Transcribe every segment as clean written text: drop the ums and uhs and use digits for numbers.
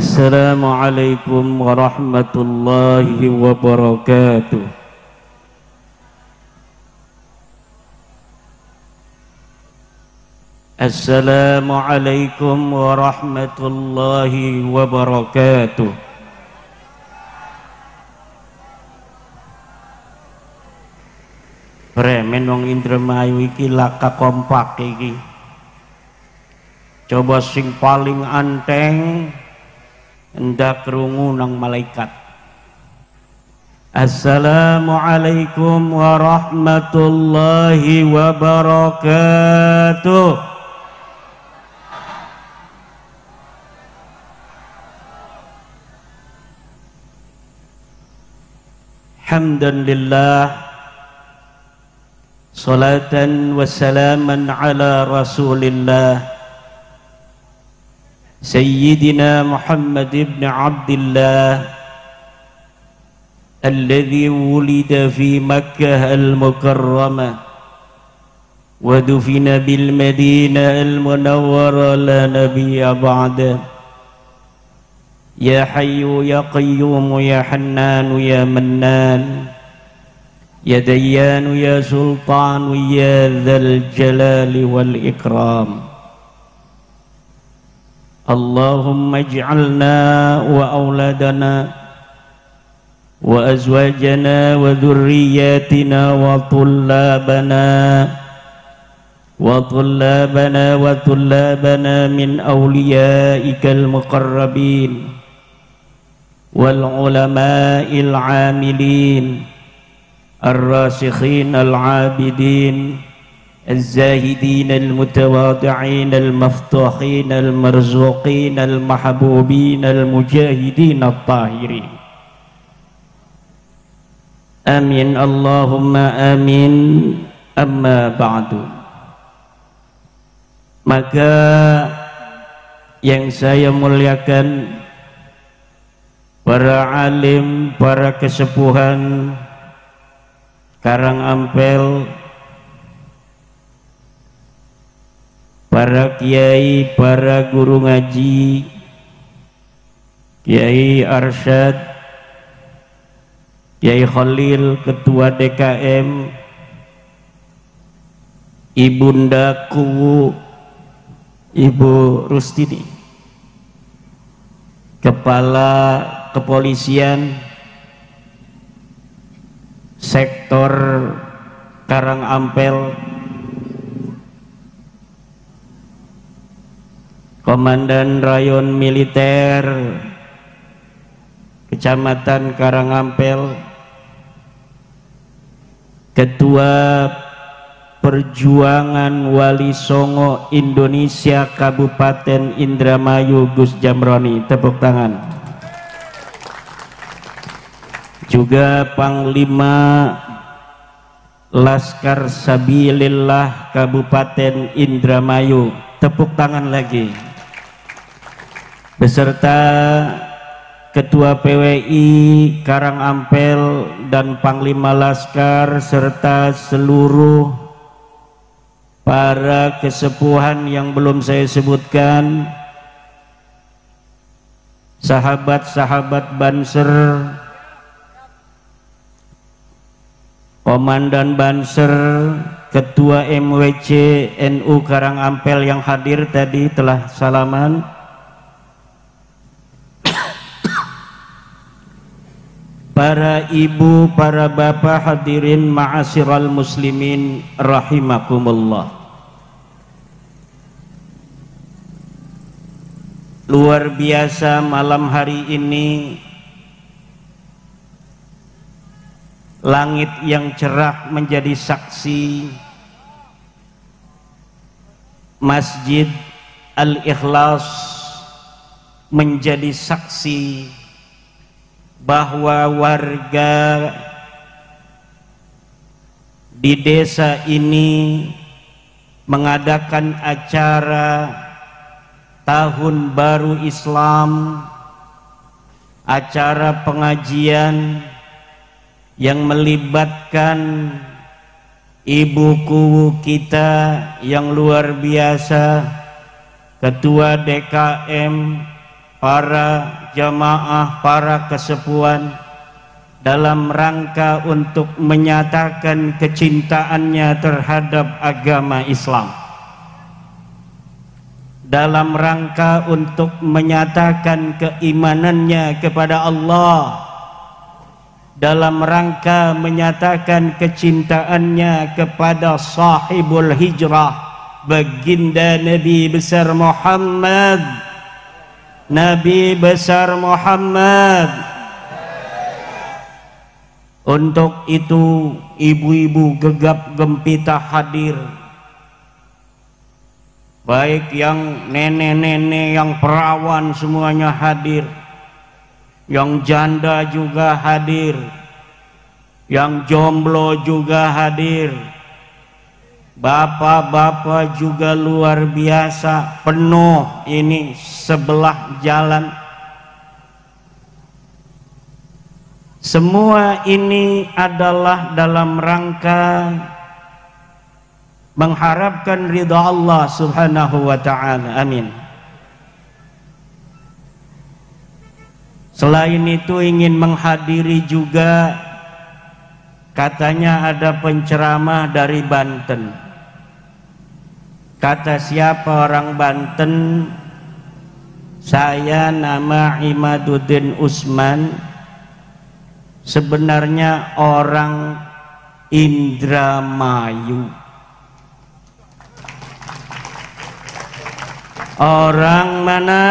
Assalamualaikum warahmatullahi wabarakatuh. Assalamualaikum warahmatullahi wabarakatuh. Premen wong Indramayu iki laka kompak iki. Coba sing paling anteng hendak krungu nang malaikat. Assalamualaikum warahmatullahi wabarakatuh. Hamdan lillah, salatan wa salaman ala rasulillah Sayyidina Muhammad ibn Abdullah alladhi wulida fi Makkah al-Mukarramah wa dufina bil Madinah al-Munawwarah la nabiyya ba'dah. Ya Hayyu ya Qayyum ya Hannan ya Mannan ya Dayyan ya Sultan ya Dzal Jalali wal Ikram. Allahumma ij'alna wa auladana wa azwajana wa dhurriyyatina wa tullabana min awliyaikal muqarrabin wal ulama'il 'amilin ar-rasikhin al-'abidin az-zahidin al-mutawadi'in al-maftuhin al-marzuqin al-mahbubin al-mujahidin at-tahirin. Amin Allahumma amin. Amma ba'du. Maka yang saya muliakan para alim, para kesepuhan Karangampel, para kiai, para guru ngaji, Kiai Arsyad, Kiai Khalil, Ketua DKM, Ibunda Kuwu, Ibu Rustini, Kepala Kepolisian Sektor Karangampel, Komandan Rayon Militer Kecamatan Karangampel, Ketua Perjuangan Wali Songo Indonesia Kabupaten Indramayu Gus Jamroni, tepuk tangan. Juga Panglima Laskar Sabilillah Kabupaten Indramayu, tepuk tangan lagi. Beserta Ketua PWI Karangampel dan Panglima Laskar serta seluruh para kesepuhan yang belum saya sebutkan, sahabat-sahabat Banser, Komandan Banser, Ketua MWC NU Karangampel yang hadir tadi telah salaman, para ibu, para bapak hadirin ma'asyiral muslimin rahimakumullah. Luar biasa malam hari ini, langit yang cerah menjadi saksi, Masjid Al-Ikhlas menjadi saksi bahwa warga di desa ini mengadakan acara Tahun Baru Islam, acara pengajian yang melibatkan ibuku kita yang luar biasa, Ketua DKM para jamaah, para kesepuan dalam rangka untuk menyatakan kecintaannya terhadap agama Islam, dalam rangka untuk menyatakan keimanannya kepada Allah, dalam rangka menyatakan kecintaannya kepada sahibul hijrah, baginda Nabi besar Muhammad, Nabi besar Muhammad. Untuk itu ibu-ibu gegap gempita hadir, baik yang nenek-nenek, yang perawan semuanya hadir, yang janda juga hadir, yang jomblo juga hadir, bapak-bapak juga luar biasa, penuh ini sebelah jalan. Semua ini adalah dalam rangka mengharapkan ridha Allah Subhanahu wa ta'ala. Amin. Selain itu ingin menghadiri juga, katanya ada penceramah dari Banten. Kata siapa orang Banten? Saya nama Imaduddin Usman, sebenarnya orang Indramayu. Orang mana?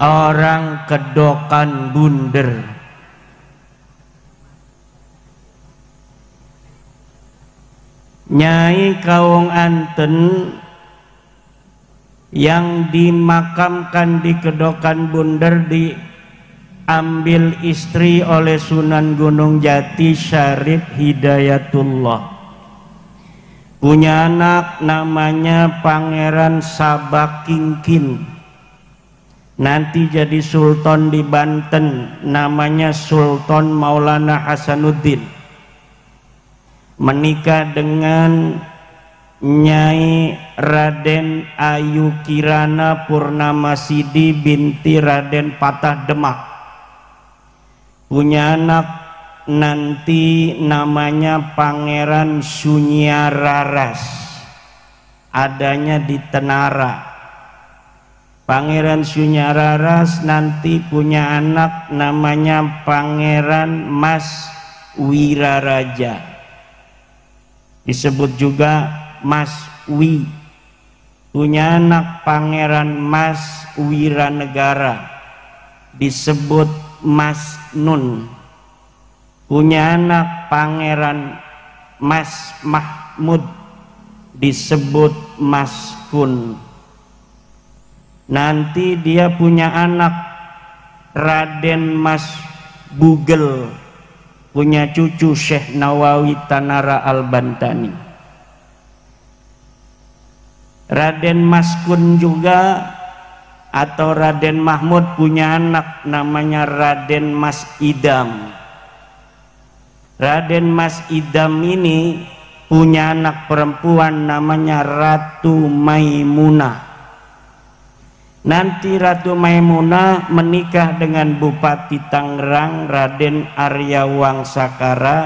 Orang Kedokan Bunder. Nyai Kawong Anten yang dimakamkan di Kedokan Bunder diambil istri oleh Sunan Gunung Jati Syarif Hidayatullah. Punya anak namanya Pangeran Sabakingkin, nanti jadi sultan di Banten, namanya Sultan Maulana Hasanuddin. Menikah dengan Nyai Raden Ayu Kirana Purnamasidi binti Raden Patah Demak. Punya anak nanti namanya Pangeran Sunyararas, adanya di Tenara. Pangeran Sunyararas nanti punya anak namanya Pangeran Mas Wiraraja, disebut juga Mas Wi. Punya anak Pangeran Mas Wiranegara, disebut Mas Nun. Punya anak Pangeran Mas Mahmud, disebut Mas Kun. Nanti dia punya anak Raden Mas Bugel, punya cucu Syekh Nawawi Tanara Al-Bantani. Raden Mas Kun juga atau Raden Mahmud punya anak namanya Raden Mas Idam. Raden Mas Idam ini punya anak perempuan namanya Ratu Maimunah. Nanti Ratu Maimunah menikah dengan Bupati Tangerang Raden Arya Wangsakara,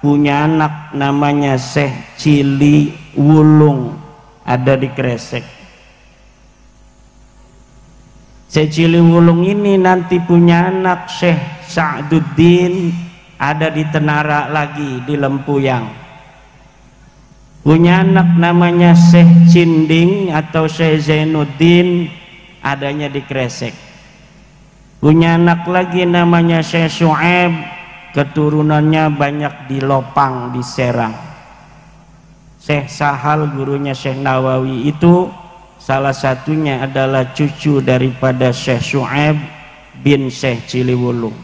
punya anak namanya Syekh Cili Wulung, ada di Kresek. Syekh Cili Wulung ini nanti punya anak Syekh Sa'duddin, ada di Tenara lagi, di Lempuyang. Punya anak namanya Syekh Cinding atau Syekh Zainuddin, adanya di Kresek. Punya anak lagi namanya Syekh Syuaib, keturunannya banyak di Lopang, di Serang. Syekh Sahal gurunya Syekh Nawawi itu salah satunya adalah cucu daripada Syekh Syuaib bin Syekh Ciliwulung.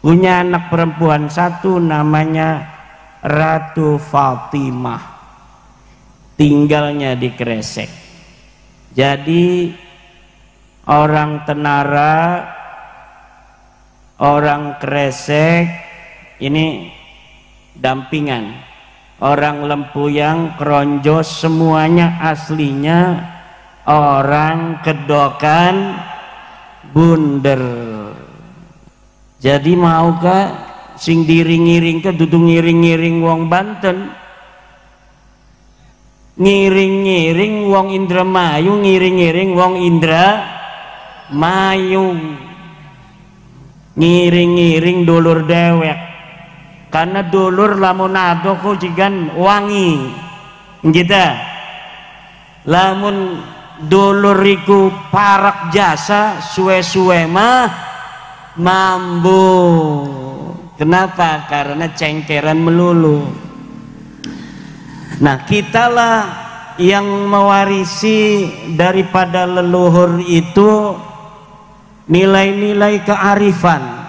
Punya anak perempuan satu namanya Ratu Fatimah, tinggalnya di Kresek. Jadi orang Tenara, orang Kresek ini dampingan, orang Lempuyang, Kronjo, semuanya aslinya orang kedokan bunder. Jadi maukah sing diring-ngiring ke dudu ngiring-ngiring wong Banten, ngiring-ngiring wong Indramayu, ngiring-ngiring wong Indramayu, ngiring-ngiring dulur dewek. Karena dulur lamun ado kujigan wangi kita, lamun dulur iku parak jasa suwe-suwe mah mambu. Kenapa? Karena cengkeran melulu. Nah, kitalah yang mewarisi daripada leluhur itu nilai-nilai kearifan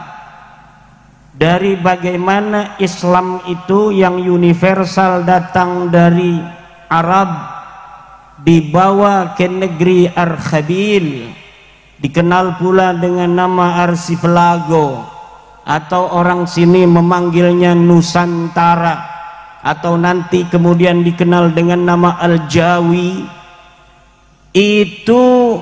dari bagaimana Islam itu yang universal datang dari Arab dibawa ke negeri Arkhabil, dikenal pula dengan nama Arsipelago, atau orang sini memanggilnya Nusantara, atau nanti kemudian dikenal dengan nama Al-Jawi. Itu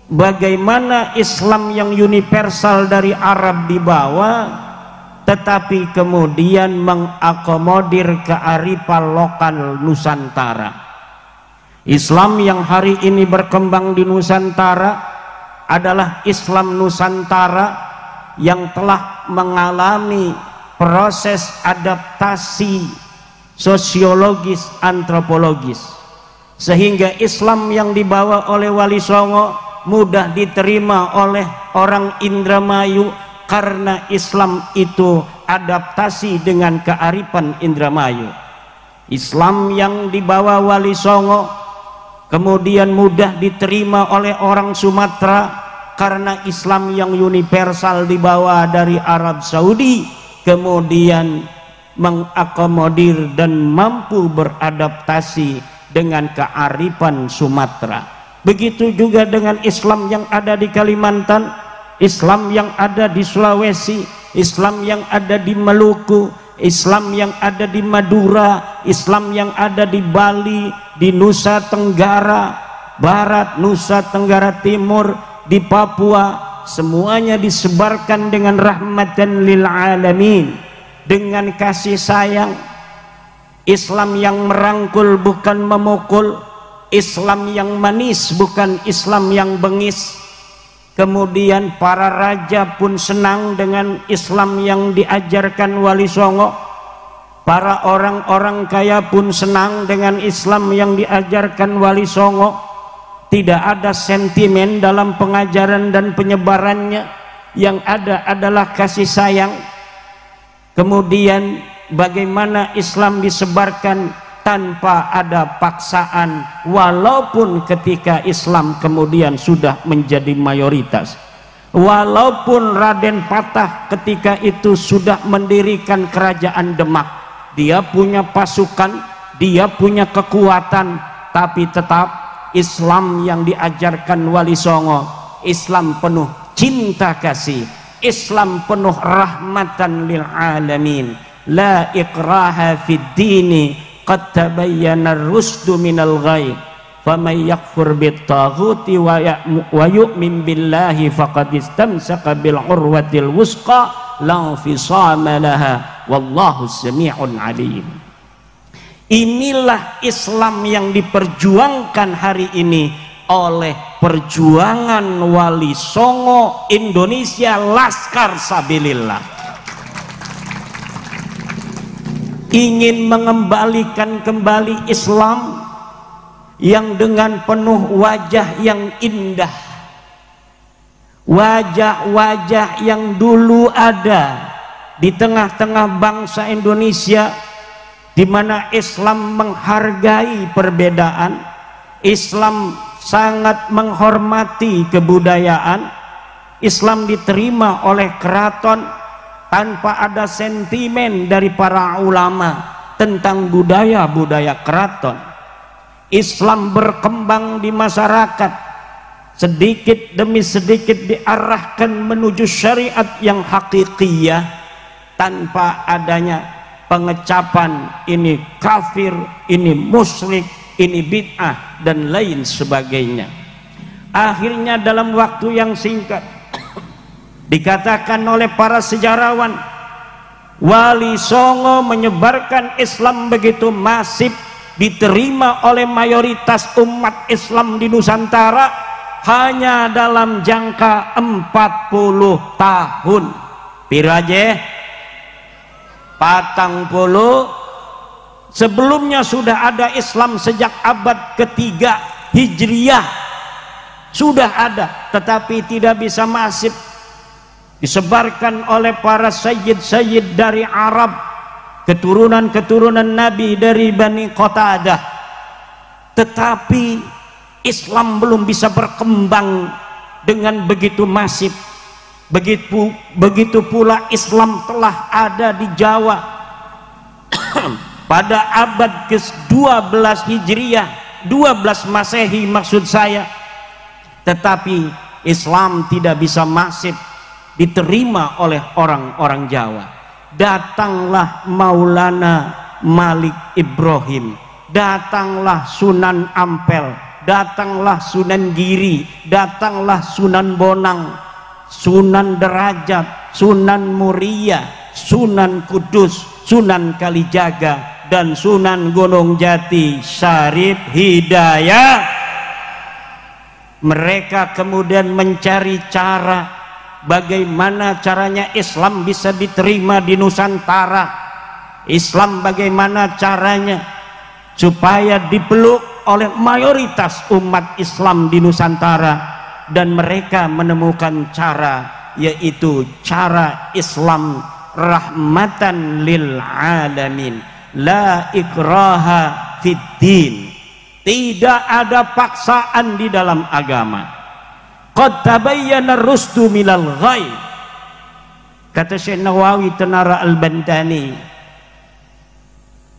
bagaimana Islam yang universal dari Arab dibawa, tetapi kemudian mengakomodir kearifan lokal Nusantara. Islam yang hari ini berkembang di Nusantara adalah Islam Nusantara yang telah mengalami proses adaptasi sosiologis antropologis, sehingga Islam yang dibawa oleh Wali Songo mudah diterima oleh orang Indramayu karena Islam itu adaptasi dengan kearifan Indramayu. Islam yang dibawa Wali Songo kemudian mudah diterima oleh orang Sumatera karena Islam yang universal dibawa dari Arab Saudi kemudian mengakomodir dan mampu beradaptasi dengan kearifan Sumatera. Begitu juga dengan Islam yang ada di Kalimantan, Islam yang ada di Sulawesi, Islam yang ada di Maluku, Islam yang ada di Madura, Islam yang ada di Bali, di Nusa Tenggara Barat, Nusa Tenggara Timur, di Papua, semuanya disebarkan dengan rahmatan lil alamin, dengan kasih sayang. Islam yang merangkul bukan memukul, Islam yang manis bukan Islam yang bengis. Kemudian para raja pun senang dengan Islam yang diajarkan Wali Songo. Para orang-orang kaya pun senang dengan Islam yang diajarkan Wali Songo. Tidak ada sentimen dalam pengajaran dan penyebarannya, yang ada adalah kasih sayang. Kemudian bagaimana Islam disebarkan tanpa ada paksaan, walaupun ketika Islam kemudian sudah menjadi mayoritas, walaupun Raden Patah ketika itu sudah mendirikan kerajaan Demak, dia punya pasukan, dia punya kekuatan, tapi tetap Islam yang diajarkan Wali Songo, Islam penuh cinta kasih, Islam penuh rahmatan lil alamin. La ikraha fid dini qad tabayyana ar-rusdu minal ghayy, faman yakfur bit-taghuti wa yu'min billahi faqad istamsaka bil urwatil wusqa la fisama laha wallahu sami'un alim. Inilah Islam yang diperjuangkan hari ini oleh perjuangan Wali Songo Indonesia Laskar Sabilillah. Ingin mengembalikan kembali Islam yang dengan penuh wajah yang indah, wajah-wajah yang dulu ada di tengah-tengah bangsa Indonesia, di mana Islam menghargai perbedaan, Islam sangat menghormati kebudayaan, Islam diterima oleh keraton tanpa ada sentimen dari para ulama tentang budaya-budaya keraton. Islam berkembang di masyarakat, sedikit demi sedikit diarahkan menuju syariat yang hakikiyah tanpa adanya pengecapan ini kafir, ini musyrik, ini bid'ah dan lain sebagainya. Akhirnya dalam waktu yang singkat dikatakan oleh para sejarawan, Wali Songo menyebarkan Islam begitu masif, diterima oleh mayoritas umat Islam di Nusantara hanya dalam jangka 40 tahun. Piraje? 40. Sebelumnya sudah ada Islam sejak abad ketiga Hijriyah. Sudah ada, tetapi tidak bisa masif. Disebarkan oleh para sayyid-sayyid dari Arab, keturunan-keturunan Nabi dari Bani Qatadah. Tetapi Islam belum bisa berkembang dengan begitu masif. Begitu pula Islam telah ada di Jawa pada abad ke-12 Hijriyah, 12 Masehi maksud saya. Tetapi Islam tidak bisa masif diterima oleh orang-orang Jawa. Datanglah Maulana Malik Ibrahim, datanglah Sunan Ampel, datanglah Sunan Giri, datanglah Sunan Bonang, Sunan Derajat, Sunan Muria, Sunan Kudus, Sunan Kalijaga, dan Sunan Gunung Jati Syarif Hidayah. Mereka kemudian mencari cara bagaimana caranya Islam bisa diterima di Nusantara. Islam bagaimana caranya supaya dipeluk oleh mayoritas umat Islam di Nusantara, dan mereka menemukan cara, yaitu cara Islam rahmatan lil alamin, la ikraha fid din. Tidak ada paksaan di dalam agama. Qad tabayyana ar-rusdu minal ghai. Kata Syekh Nawawi Tanara Al-Bantani,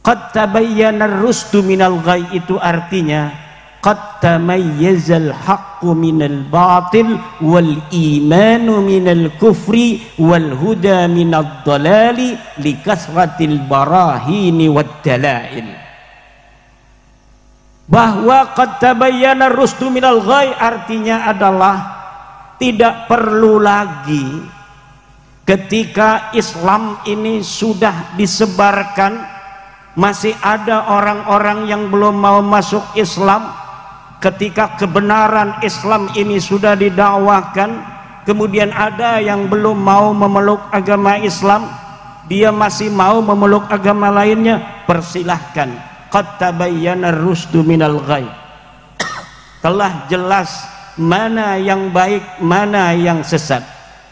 qad tabayyana ar-rusdu minal ghai itu artinya qad tamayyazal haqqu minal batil wal imanu minal kufri wal huda minad dhalali li kasratil barahini wad dalail. Bahwa qad tabayyana ar-rusdu minal ghai artinya adalah tidak perlu lagi ketika Islam ini sudah disebarkan, masih ada orang-orang yang belum mau masuk Islam. Ketika kebenaran Islam ini sudah didakwakan, kemudian ada yang belum mau memeluk agama Islam, dia masih mau memeluk agama lainnya, persilahkan. Qad tabayyana ar-rusdu minal ghai. Telah jelas mana yang baik, mana yang sesat.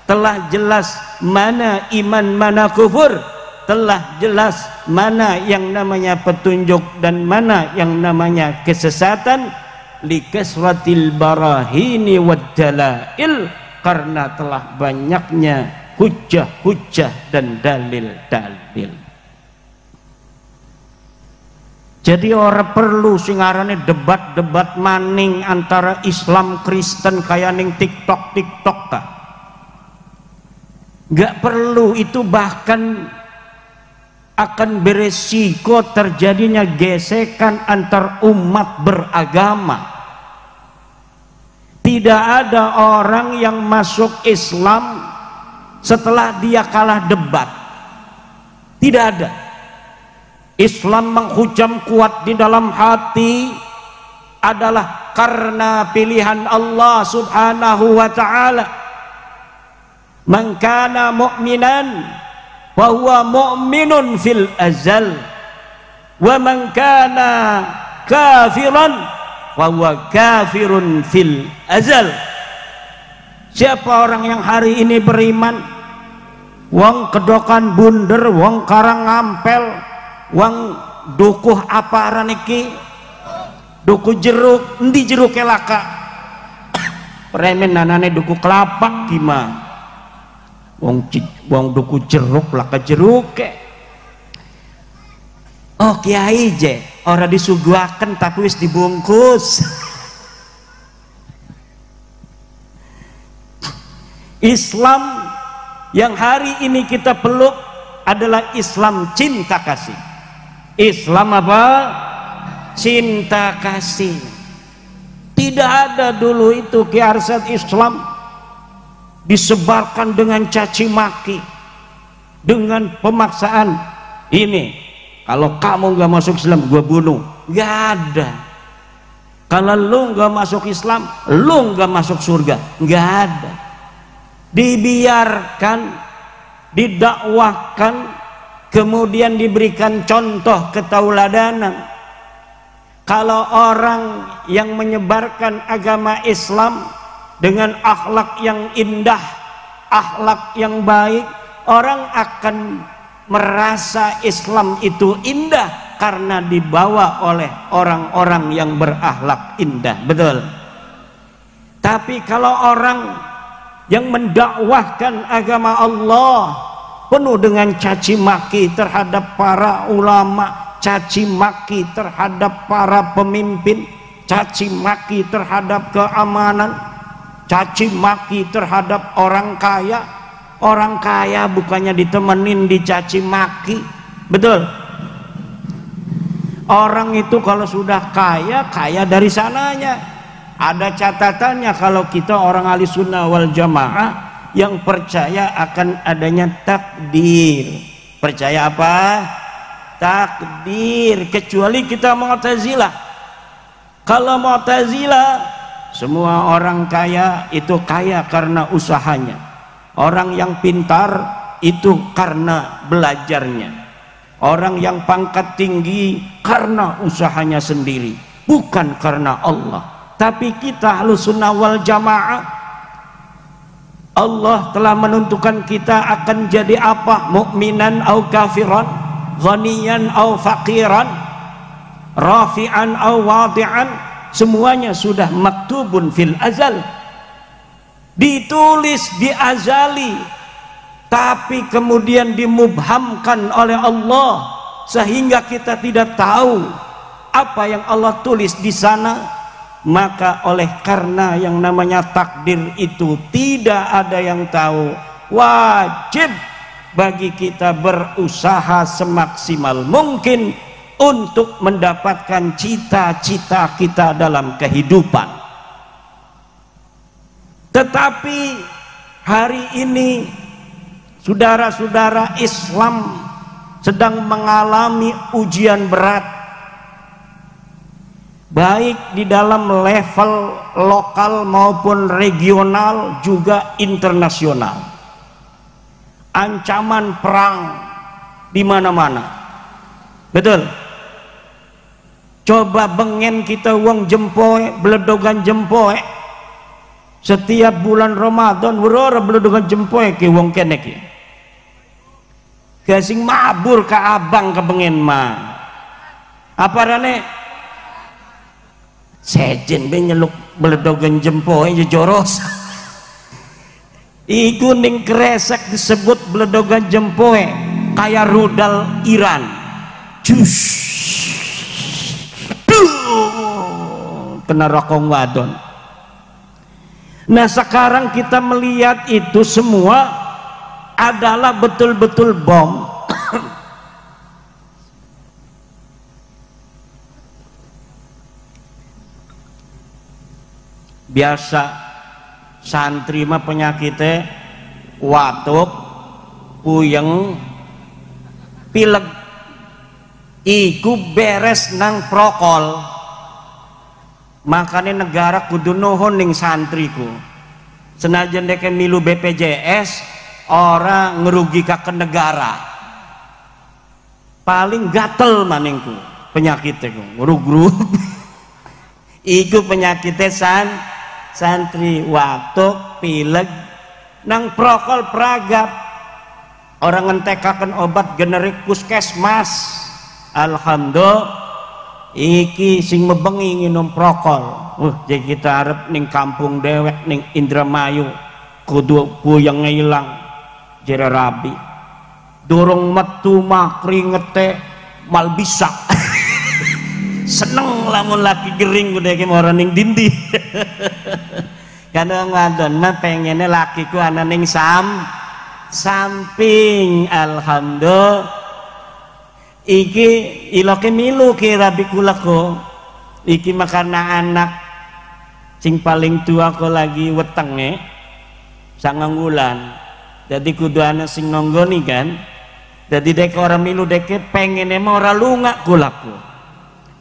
Telah jelas mana iman, mana kufur. Telah jelas mana yang namanya petunjuk dan mana yang namanya kesesatan. Li kasratil barahini wad dalail, karena telah banyaknya hujjah-hujjah dan dalil-dalil. Jadi orang perlu singarane debat-debat maning antara Islam Kristen kayak ning TikTok ta. Gak perlu, itu bahkan akan beresiko terjadinya gesekan antar umat beragama. Tidak ada orang yang masuk Islam setelah dia kalah debat. Tidak ada. Islam menghujam kuat di dalam hati adalah karena pilihan Allah subhanahu wa ta'ala. Man kana mu'minan wa huwa mu'minun fil azal, wa man kana kafiran wa huwa kafirun fil azal. Siapa orang yang hari ini beriman, wong kedokan bunder, wong karang ngampel, wong dukuh apa araniki, dukuh jeruk, endi jeruk kelaka premen nanane dukuh kelapa gimana, wong dukuh jeruk laka jeruk ke. Oh kiai je ora disuguhaken tapi wis dibungkus. Islam yang hari ini kita peluk adalah Islam cinta kasih. Islam apa? cinta kasih. Tidak ada dulu itu kiarsat Islam disebarkan dengan caci maki, dengan pemaksaan. Ini kalau kamu nggak masuk Islam gue bunuh, nggak ada. Kalau lu nggak masuk Islam lu nggak masuk surga, nggak ada. Dibiarkan, didakwahkan, kemudian diberikan contoh ketauladanan. Kalau orang yang menyebarkan agama Islam dengan akhlak yang indah, akhlak yang baik, orang akan merasa Islam itu indah karena dibawa oleh orang-orang yang berakhlak indah. Betul. Tapi kalau orang yang mendakwahkan agama Allah penuh dengan caci maki terhadap para ulama, caci maki terhadap para pemimpin, caci maki terhadap keamanan, caci maki terhadap orang kaya. Orang kaya bukannya ditemenin dicaci maki. Betul. Orang itu kalau sudah kaya, kaya dari sananya. Ada catatannya kalau kita orang ahli sunnah wal jamaah yang percaya akan adanya takdir. Percaya apa? Takdir. Kecuali kita Mu'tazilah. Kalau Mu'tazilah, semua orang kaya itu kaya karena usahanya. Orang yang pintar itu karena belajarnya. Orang yang pangkat tinggi karena usahanya sendiri, bukan karena Allah. Tapi kita Ahlussunnah wal Jamaah, Allah telah menentukan kita akan jadi apa? Mukminan au kafiran, ghaniyan au faqiran, rafi'an au wadi'an. Semuanya sudah maktubun fil azal, ditulis di azali, tapi kemudian dimubhamkan oleh Allah sehingga kita tidak tahu apa yang Allah tulis di sana. Maka oleh karena yang namanya takdir itu tidak ada yang tahu, wajib bagi kita berusaha semaksimal mungkin untuk mendapatkan cita-cita kita dalam kehidupan. Tetapi hari ini saudara-saudara Islam sedang mengalami ujian berat, baik di dalam level lokal maupun regional juga internasional. Ancaman perang di mana-mana. Betul. Coba bengen kita uang jempoe, beledogan jempoe. Setiap bulan Ramadan berora beledogan jempoe ke wong kene ki. Gasing mabur ke abang ke bengen mah. Apa rane? Sejen be nyeluk beledogan jempoe joros. Iku ning kresek disebut beledogan jempoe kayak rudal Iran. Jus. Kena rokong wadon. Nah sekarang kita melihat itu semua adalah betul-betul bom. Biasa santri mah penyakitnya watuk, puyeng, pilek. Iku beres nang prokol. Makanya negara kudu nuhun ning santriku. Senajan deke milu BPJS orang ngerugikan negara. Paling gatel maningku penyakitnya ku ngurug-grug. Iku penyakitnya santri watuk, pilek, nang prokol peragap. Orang ngentekaken obat generik puskesmas. Alhamdulillah iki sing mebengi nginum prokol. Jadi kita arep ning kampung dewek ning Indramayu kudu puyeng ilang jere rabi. Durung metu mah kringete mal bisa. Seneng lamun laki gering udah ke orang ning dindi. Karena ngadon mah pengennya lakiku ana ning samping. Alhamdulillah iki iloke milu ki rabi kula ko iki makarna anak sing paling tua ko lagi wetenge 9 wulan jadi kudu anak sing nonggoni kan jadi dek orang milu deke pengen emang orang lunga kula ko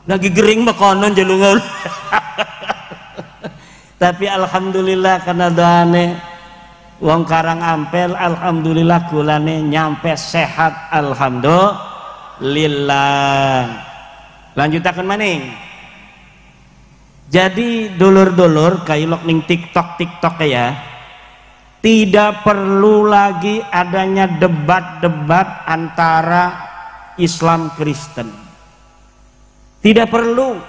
lagi gering makonon jelunga tapi alhamdulillah karena doane wong Karang Ampel alhamdulillah kulane nyampe sehat alhamdulillah. Lanjutaken maning. Jadi dulur-dulur kailok ning TikTok ya. Tidak perlu lagi adanya debat-debat antara Islam Kristen. Tidak perlu.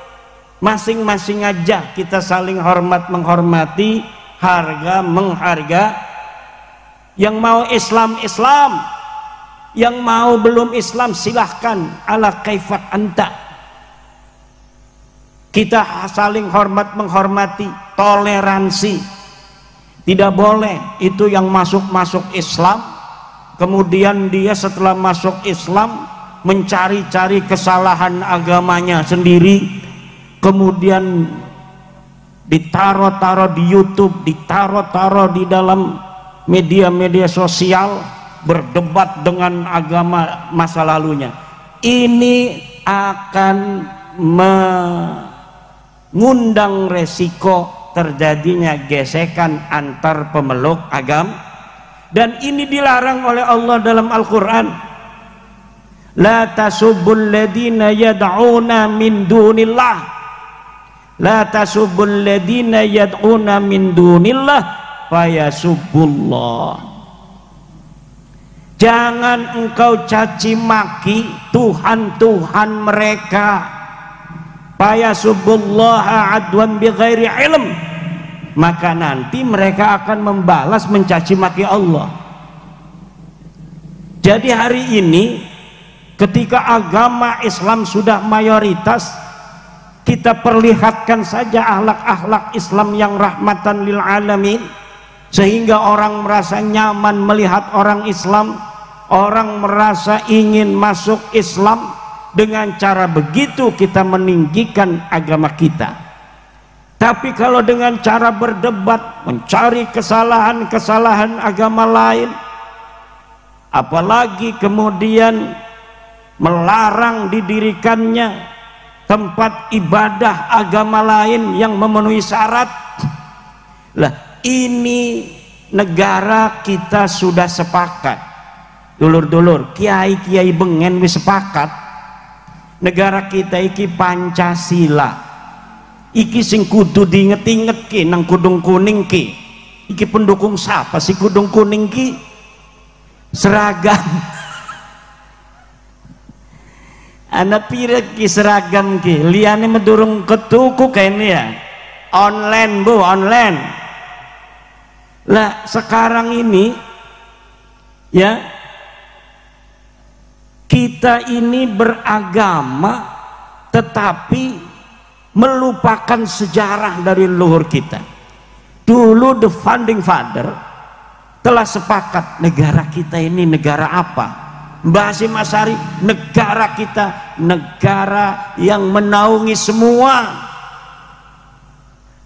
Masing-masing aja kita saling hormat menghormati, harga mengharga. Yang mau Islam, yang mau belum Islam silahkan, ala kaifat anta. Kita saling hormat menghormati, toleransi. Tidak boleh itu yang masuk Islam kemudian dia setelah masuk Islam mencari-cari kesalahan agamanya sendiri, kemudian ditaruh-taruh di YouTube, ditaruh-taruh di dalam media-media sosial, berdebat dengan agama masa lalunya. Ini akan mengundang resiko terjadinya gesekan antar pemeluk agama, dan ini dilarang oleh Allah dalam Al-Quran. La tasubbul ladina yad'una min dunillah, la tasubbul ladina yad'una min dunillah fayasubbullah. Jangan engkau caci maki Tuhan-Tuhan mereka. Fayasubbullaha adwan bighairi ilm, maka nanti mereka akan membalas mencaci maki Allah. Jadi hari ini ketika agama Islam sudah mayoritas, kita perlihatkan saja akhlak-akhlak Islam yang rahmatan lil alamin, sehingga orang merasa nyaman melihat orang Islam, orang merasa ingin masuk Islam. Dengan cara begitu kita meninggikan agama kita. Tapi kalau dengan cara berdebat, mencari kesalahan-kesalahan agama lain, apalagi kemudian melarang didirikannya tempat ibadah agama lain yang memenuhi syarat, lah ini negara kita sudah sepakat, dulur-dulur, kiai-kiai bengen wis sepakat. Negara kita iki Pancasila, iki sing kudu diinget-inget nang kudung kuning ki. Iki pendukung siapa sih kudung kuning ki? Seragam. Anak pirek ki seragam ki, liane medurung ketuku kayaknya ya. Online bu, online. Lah sekarang ini ya, kita ini beragama tetapi melupakan sejarah dari leluhur kita. Dulu the founding father telah sepakat negara kita ini negara apa? Mbah Hasyim Asy'ari, negara kita negara yang menaungi semua.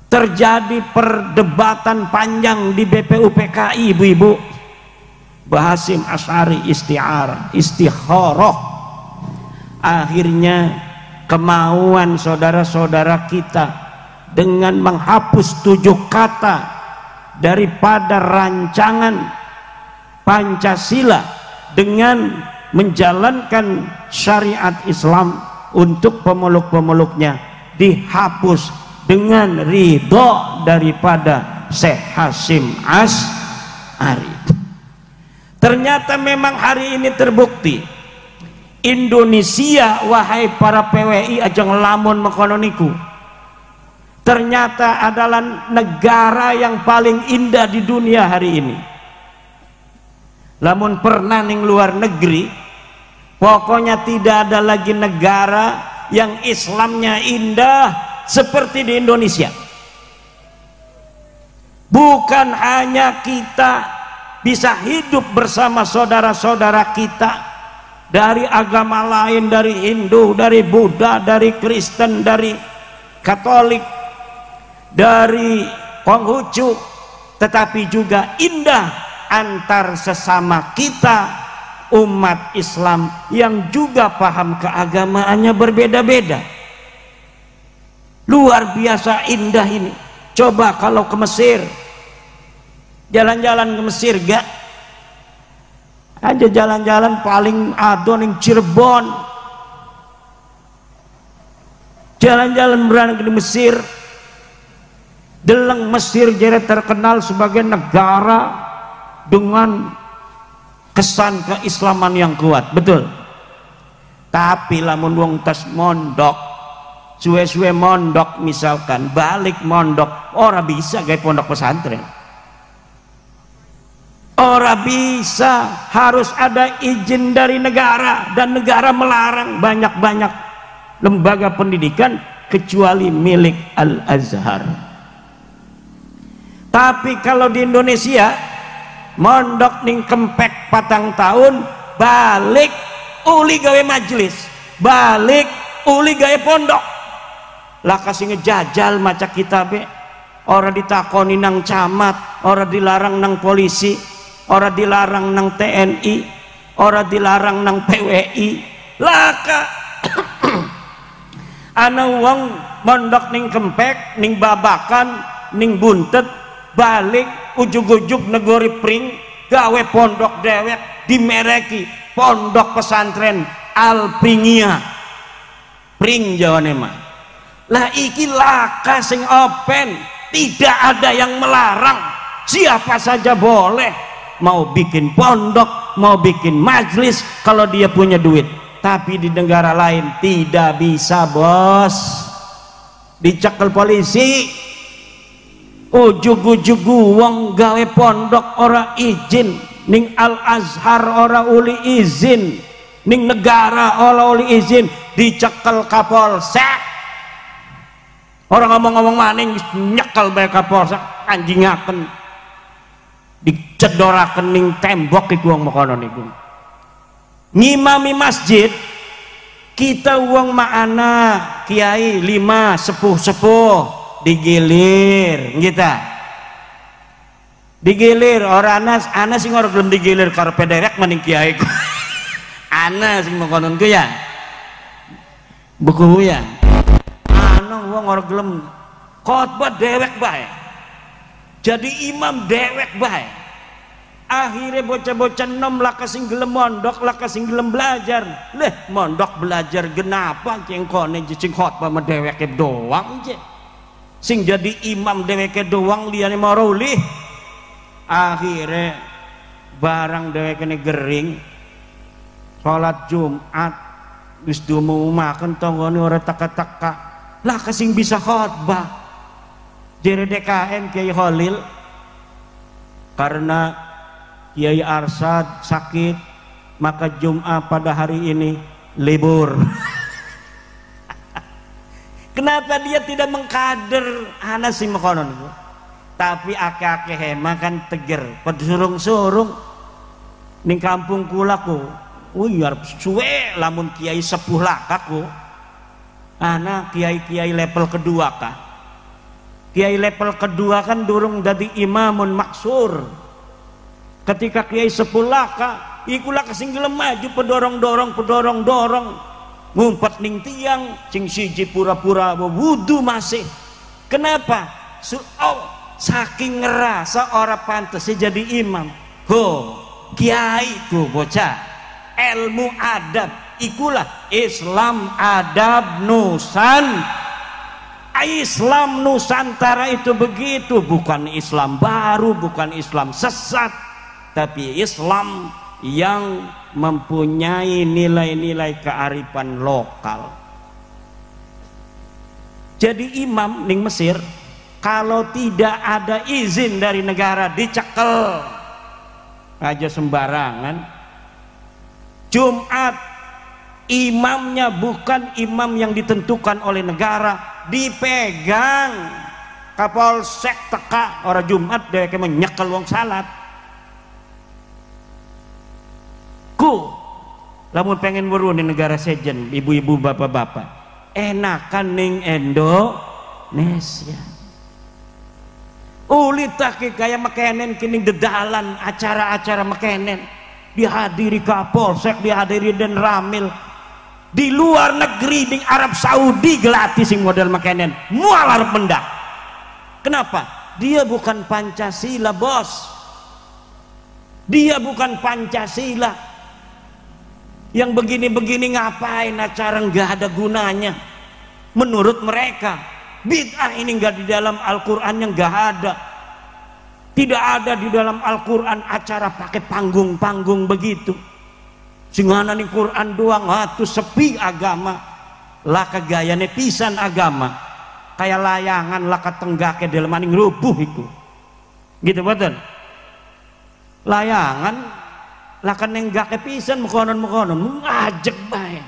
Terjadi perdebatan panjang di BPUPKI ibu-ibu. Mbah Hasyim Asy'ari istikharah, akhirnya kemauan saudara-saudara kita dengan menghapus 7 kata daripada rancangan Pancasila dengan menjalankan syariat Islam untuk pemeluk-pemeluknya dihapus dengan ridho daripada Syekh Hasyim Asy'ari. Ternyata memang hari ini terbukti Indonesia, wahai para PWI aja ngelamun mengkononiku, ternyata adalah negara yang paling indah di dunia hari ini. Lamun pernah ning luar negeri, pokoknya tidak ada lagi negara yang Islamnya indah seperti di Indonesia. Bukan hanya kita bisa hidup bersama saudara-saudara kita dari agama lain, dari Hindu, dari Buddha, dari Kristen, dari Katolik, dari Konghucu, tetapi juga indah antar sesama kita umat Islam yang juga paham keagamaannya berbeda-beda. Luar biasa indah ini. Coba kalau ke Mesir, jalan-jalan ke Mesir gak? Aja jalan-jalan paling adon yang Cirebon, jalan-jalan berani ke Mesir. Deleng Mesir jadi terkenal sebagai negara dengan kesan keislaman yang kuat, betul. Tapi lamun wong tas mondok, suwe-suwe mondok misalkan, balik mondok, ora bisa gawe pondok pesantren. Ora bisa, harus ada izin dari negara, dan negara melarang banyak-banyak lembaga pendidikan kecuali milik Al-Azhar. Tapi kalau di Indonesia mondok ning kempek patang tahun, balik uli gawe majelis, balik uli gawe pondok. Lah kasih ngejajal maca kitab, ora ditakoni nang camat, ora dilarang nang polisi, ora dilarang nang TNI, ora dilarang nang PWI. Laka ana wong mondok ning kempek, ning babakan, ning buntet, balik ujug-ujug negori pring gawe pondok dewek dimereki pondok pesantren Alpringia pring jawane mah. Lah iki laka sing open, tidak ada yang melarang, siapa saja boleh mau bikin pondok, mau bikin majelis kalau dia punya duit. Tapi di negara lain tidak bisa, bos, dicekel polisi. Ujug-ujug wong gawe pondok ora izin, ning Al-Azhar ora uli izin, ning negara ora uli izin, dicekel Kapolsek. Orang ngomong-ngomong maning nyekel bae Kapolsek, anjingaken, dicedoraken ning tembok iku wong makono niku. Ngimami masjid kita wong maana kiai 5 sepuh-sepuh digilir kita, digilir orang anas sing ora gelem digilir karepe derek mending kiai ku. Ana sing mengkonon ku ya buku ya ana wong ora gelem khotbah dewek bae, jadi imam dewek bae. Akhirnya bocah-bocah nom lah kasing gelem mondok, lah kasing gelem belajar. Leh mondok belajar kenapa cengkone sing khotbah deweke doang je, sing jadi imam dheweke doang liyane maruli. Akhirnya barang dheweke gering salat Jumat wis diumumaken tanggane ora teka-teka, lah kasing bisa khotbah jere DKN Kiai Khalil karena Kiai Arsad sakit maka Jumat pada hari ini libur. Kenapa dia tidak mengkader anak si makonon itu? Tapi ake-ake hema kan teger, pedurung-surung ning kampung kulaku. Uyar suwe lamun kiai sepuh lakaku. Anak kiai-kiai level kedua kah? Kiai level kedua kan durung dadi imamun maksur. Ketika kiai sepuh laka, ikulah kasing gelem maju pedorong-dorong ngumpet ning tiang sing siji pura-pura wudu masih. Kenapa? Saking ngerasa ora pantas jadi imam. Ho, kiai ku bocah ilmu adab, ikulah Islam adab Islam Nusantara itu begitu, bukan Islam baru, bukan Islam sesat, tapi Islam yang mempunyai nilai-nilai kearifan lokal. Jadi imam ning Mesir kalau tidak ada izin dari negara dicekel aja sembarangan. Jumat imamnya bukan imam yang ditentukan oleh negara, dipegang Kapolsek teka orang Jumat dheweke menyekel wong salat. lamun pengen weruh di negara sejen ibu-ibu bapak-bapak enakan ning Indonesia. Uli tak kayak mekenen kini dedalan acara-acara mekenen dihadiri Kapolsek, dihadiri Den Ramil. Di luar negeri di Arab Saudi gelati sing model mekenen mual arep mendak. Kenapa? Dia bukan Pancasila, bos. Dia bukan Pancasila. Yang begini-begini ngapain acara, nggak ada gunanya menurut mereka. Bid'ah ini nggak di dalam Al-Quran, yang nggak ada. Tidak ada di dalam Al-Quran acara pakai panggung-panggung begitu. Singana nih Quran doang atuh sepi agama. Lah kegayane pisan agama. Kayak layangan lah katenggake dalam maning rubuh itu. Gitu betul. Layangan laka nenggake pisan mekonon ngajek bae.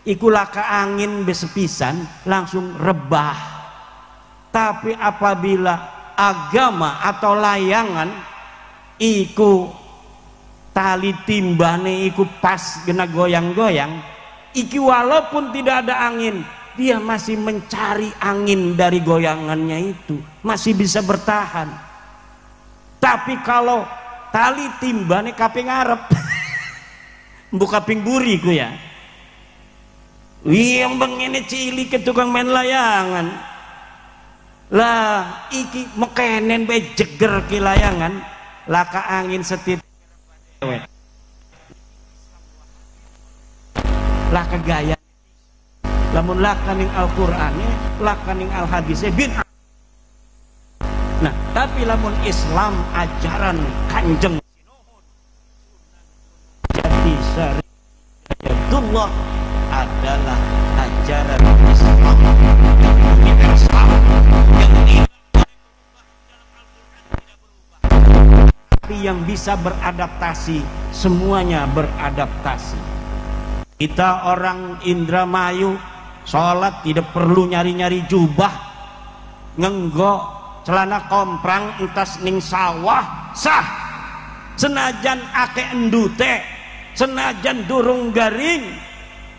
Iku laka angin besepisan langsung rebah. Tapi apabila agama atau layangan iku tali timbane iku pas gena goyang-goyang, iki walaupun tidak ada angin, dia masih mencari angin dari goyangannya itu, masih bisa bertahan. Tapi kalau tali timbane kaping ngarep buka ping buri ku ya, yang begini cilik ke tukang main layangan lah iki mekenen bae jeger ki layangan laka angin setit laka gaya lamun laka ning Al-Qur'ane laka ning Al-Hadise bid'ah. Nah, tapi lamun Islam ajaran Kanjeng Jati Syariatullah adalah ajaran Islam yang universal, yang tapi yang bisa beradaptasi, semuanya beradaptasi. Kita orang Indramayu sholat tidak perlu nyari-nyari jubah, ngenggo celana komprang entas ning sawah sah, senajan ake endute, senajan durung garing.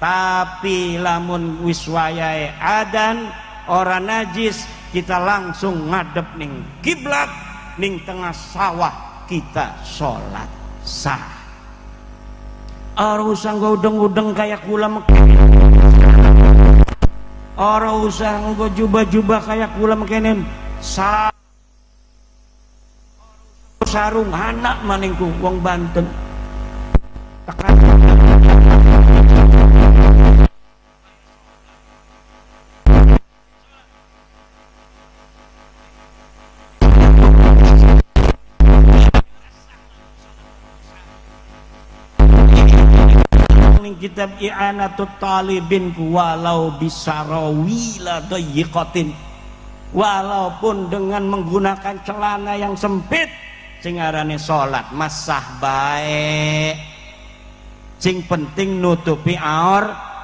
Tapi lamun wiswayae adan ora najis, kita langsung ngadep ning kiblat ning tengah sawah, kita sholat sah. Ora usah udeng-udeng kayak kula mekene, ora usah nggo jubah-jubah kayak kula mekene, sarung anak maningku wong Banten tekan kitab I'anatut Talibin walau bisarawila dayyiqatin, walaupun dengan menggunakan celana yang sempit, sing arane salat masah bae, sing penting nutupi aurat.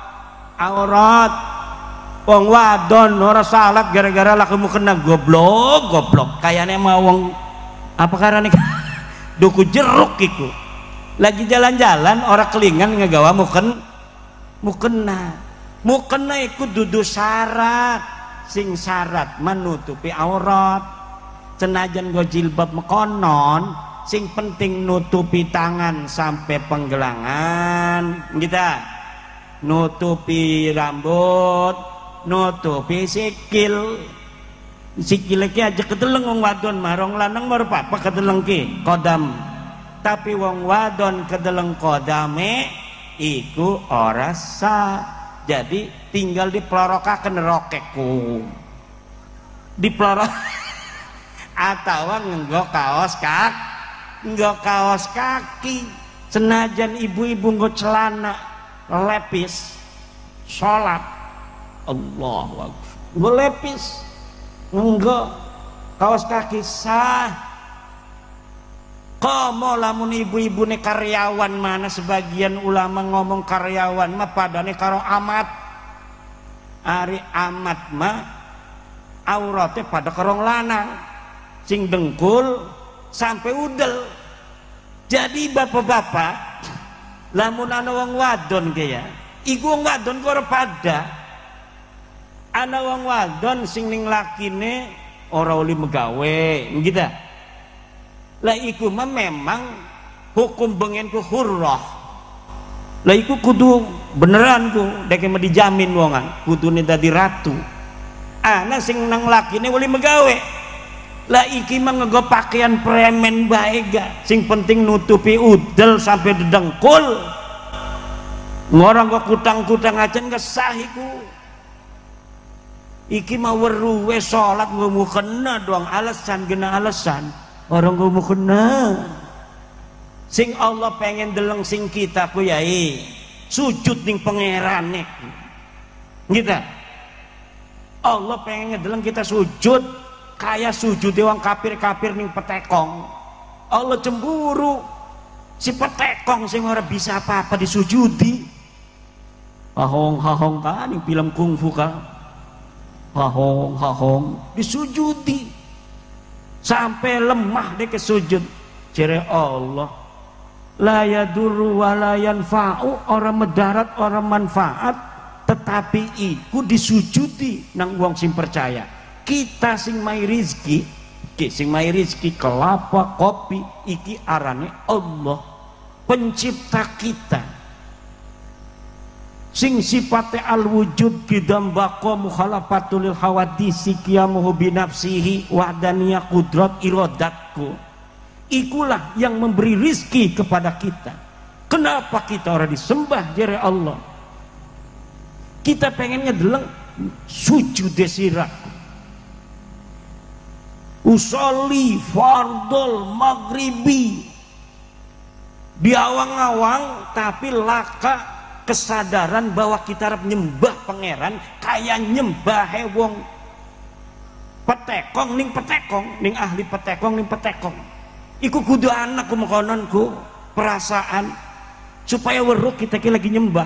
Wong wadon ora salat gara-gara lakumu kena goblok kayane mau wong apa karane duku jeruk iku lagi jalan-jalan ora kelingan ngegawa mukena iku dudu syarat. Sing syarat menutupi aurat, senajan go jilbab mekonon, sing penting nutupi tangan sampai penggelangan, kita nutupi rambut, nutupi sikil iki aja kedeleng wong wadon marong lanang mar apa kedeleng ki kodam, tapi wong wadon kedeleng kodame iku ora sah. Jadi tinggal dipelorokaken rokekku, dipelorok atau nggo kaos kaki, senajan ibu-ibu nggo celana lepis sholat, Allahu Akbar, nggo lepis nggo kaos kaki sah. Komo lamun ibu-ibu ne karyawan, mana sebagian ulama ngomong karyawan mah padane karo amat, ari amat mah aurate pada karong lanang sing dengkul sampai udel. Jadi bapak-bapak Lamun ana wong wadon kaya iku wong wadon kok ora pada. Ana wong wadon sing ning lakine ora oleh megawe gitu. Lah iku mah memang hukum bengen ku hurrah. Lah iku kudu beneran ku dek mah dijamin wongan kudune dadi ratu. Ana sing nang lakine oleh megawe. Lah iki mah nggo pakaian premen bae ga. Sing penting nutupi udel sampai dedengkul. Ngorong kok kutang-kutang acan kesah iku. Iki mah weruh we salat nggo kena doang alasan gena alasan. Orang nggo kena. Sing Allah pengen deleng sing kita ku yai sujud ning pangerane. Gitu. Allah pengen ngedeleng kita sujud kayak sujud wong kafir-kafir ning petekong. Allah cemburu si petekong sing ora bisa apa-apa disujudi. Hahong kan ning film kungfu kan. Hahong disujudi sampai lemah deh ke sujud. Jere Allah la yadurru wa la yanfa'u, orang medarat orang manfaat, tetapi iku disujudi nang wong sing percaya. Kita sing mai rizki, sing mai rizki kelapa, kopi, iki arane Allah pencipta kita. Sing sifatnya al-wujud bidambako mukhalafatul hawadisi qiyamuhu binafsihi wahdaniyah kudrat irodatku. Ikulah yang memberi rizki kepada kita. Kenapa kita orang disembah jere Allah? Kita pengen ngedeleng sujud desira. Usolli fardol maghribi diawang-awang tapi laka kesadaran bahwa kita harap nyembah pangeran kayak nyembah wong petekong ning ahli petekong ning petekong. Iku kudu anak kumokononku perasaan supaya weruh kita lagi nyembah.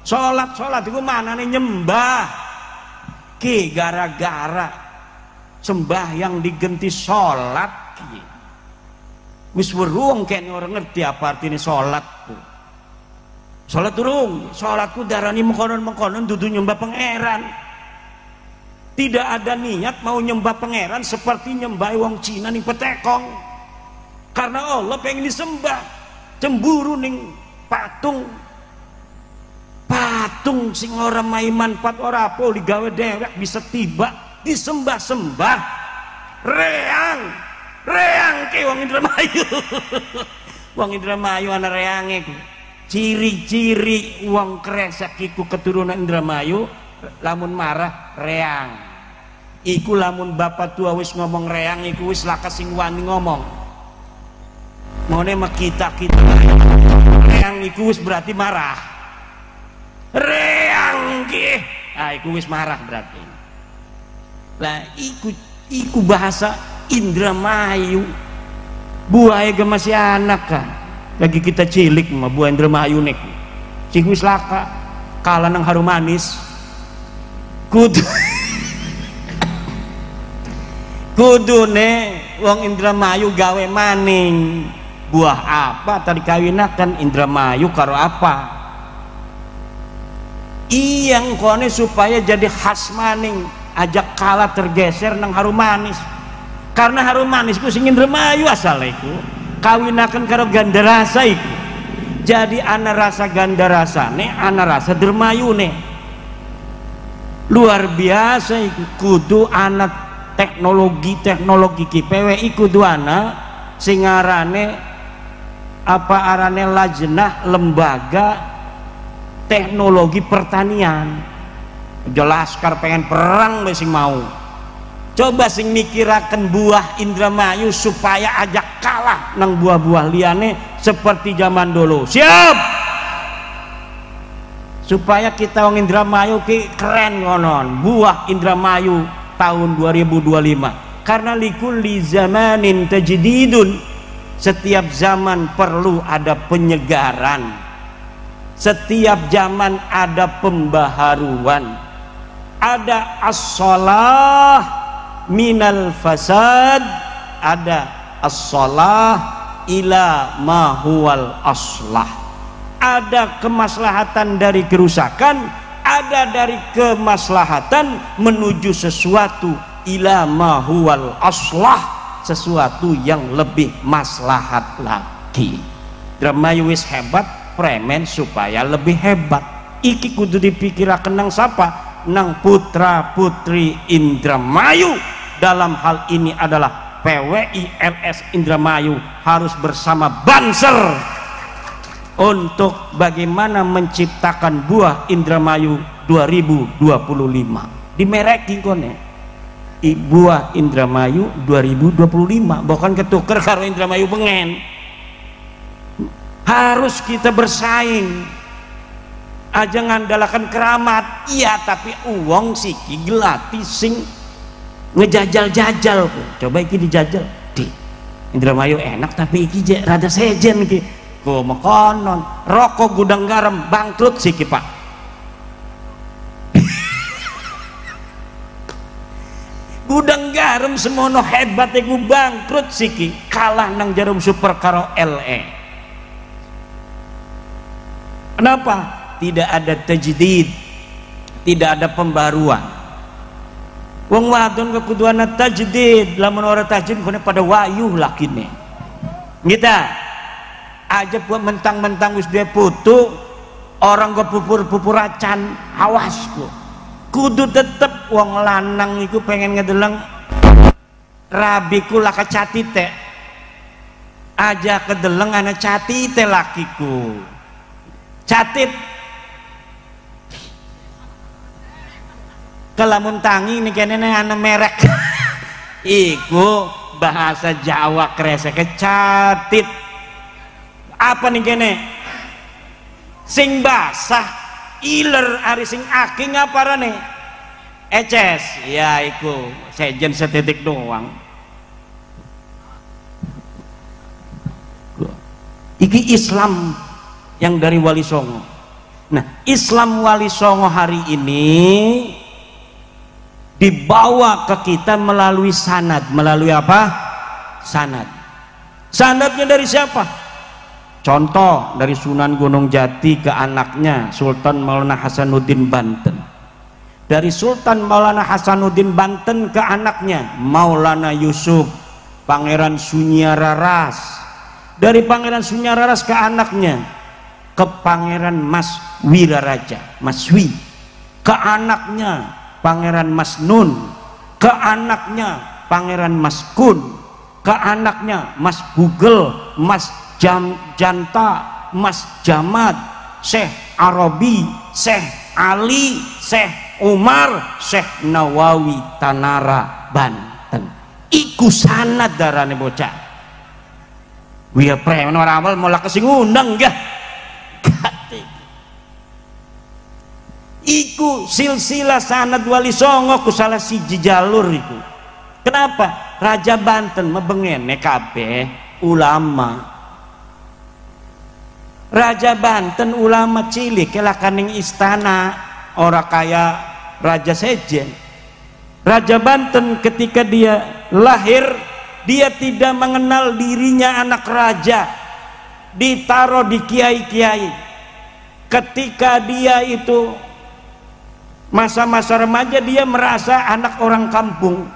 Sholat iku manane nyembah ki gara-gara sembahyang digenti sholat ki. Wis weruh kene orang ngerti apa artine sholatku. Sholat durung, sholatku darani mengkonon dudu nyembah pangeran. Tidak ada niat mau nyembah pangeran seperti nyembah wong Cina ning petekong. Karena Allah pengen disembah. Cemburu ning patung sing ora mai manfaat ora apa digawe dewek bisa tiba disembah-sembah. Reang ke wong Indramayu. Wong Indramayu ana reange ku. Ciri-ciri wong kresek iku keturunan Indramayu lamun marah reang. Iku lamun bapak tua wis ngomong reang iku wis lakas sing wani ngomong. Mone mah kita reang iku wis berarti marah. Reang ki. Ah iku wis marah berarti. Lah iku bahasa Indramayu. Buaya ge masih anak kan. Lagi kita cilik mah buah Indramayu nek sing wis laka kalah nang harum manis kudune wong Indramayu gawe maning buah apa tadi kawinakan Indramayu karo apa iyang kone supaya jadi khas maning ajak kalah tergeser nang harum manis karena harum manis ku sing Indramayu asal iku kawinakan karo gandarasa iku jadi ana rasa gandarasane ana rasa dermayune luar biasa iku kudu ana teknologi ki PWI kudu ana sing arane apa arane lajnah lembaga teknologi pertanian jelas kar pengen perang we sing mau coba sing mikiraken buah Indramayu supaya ajak kalah nang buah-buah liane seperti zaman dulu. Siap. Supaya kita wong Indramayu ki keren ngonon. Buah Indramayu tahun 2025. Karena likulli zamanin tajdidun. Setiap zaman perlu ada penyegaran. Setiap zaman ada pembaharuan. Ada as-shalah minal fasad, ada as-shalah ila ma huwal aslah. ada kemaslahatan dari kerusakan, ada dari kemaslahatan menuju sesuatu ila ma huwal aslah, sesuatu yang lebih maslahat lagi. Indramayu wis hebat, premen supaya lebih hebat. Iki kudu dipikiraken nang sapa? Nang putra putri Indramayu. Dalam hal ini adalah PWI LS Indramayu harus bersama Banser untuk bagaimana menciptakan buah Indramayu 2025. Dimereki kone buah Indramayu 2025, bukan ketuker karo Indramayu pengen. Harus kita bersaing aja ngandalakan keramat, iya, tapi uang siki gelati sing ngejajal-jajal. Coba iki dijajal di Indramayu enak, tapi iki rada sejen iki. Ku mekonon rokok gudang garam bangkrut siki pak. Gudang garam semono hebat iku bangkrut siki, kalah nang Jarum Super karo LE. Kenapa? Tidak ada tajdid, tidak ada pembaruan. Wong wadon kekuduana tajdid, lamun ora tajdid kene pada wayuh lakine. Kita aja buat mentang-mentang wis duwe putu, orang go pupur acan, awasku. Kudu tetep wong lanang iku pengen ngedeleng rabiku laka catite. Aja kedeleng ana catite lakiku. Catit kelamun tangi ini kene ana merek. Iku bahasa Jawa kresek catit. Apa nih kene? Sing basah iler ari sing aking aparane? Eces. Ya iku sejen setitik doang. Iki Islam yang dari Wali Songo. Nah, Islam Wali Songo hari ini dibawa ke kita melalui sanad. Melalui apa? Sanad. Sanadnya dari siapa? Contoh dari Sunan Gunung Jati ke anaknya Sultan Maulana Hasanuddin Banten. Dari Sultan Maulana Hasanuddin Banten ke anaknya Maulana Yusuf Pangeran Sunyararas. Dari Pangeran Sunyararas ke anaknya ke Pangeran Mas Wiraraja, Maswi. Ke anaknya Pangeran Mas Nun. Ke anaknya Pangeran Mas Kun. Ke anaknya Mas Google, Mas Janta, Mas Jamad, Syekh Arabi, Syekh Ali, Syekh Umar, Syekh Nawawi Tanara Banten. Iku sanad darane bocah. Wiya preman ora awal mulak sing ngundang gah. Iku silsilah sanad Wali Songo ku salah siji jalur iku. Kenapa? Raja Banten mebengene kabeh ulama. Raja Banten ulama cilik kelakaning istana, ora kaya Raja Sejen. Raja Banten ketika dia lahir, dia tidak mengenal dirinya anak raja, ditaruh di kiai-kiai. Ketika dia itu masa-masa remaja, dia merasa anak orang kampung,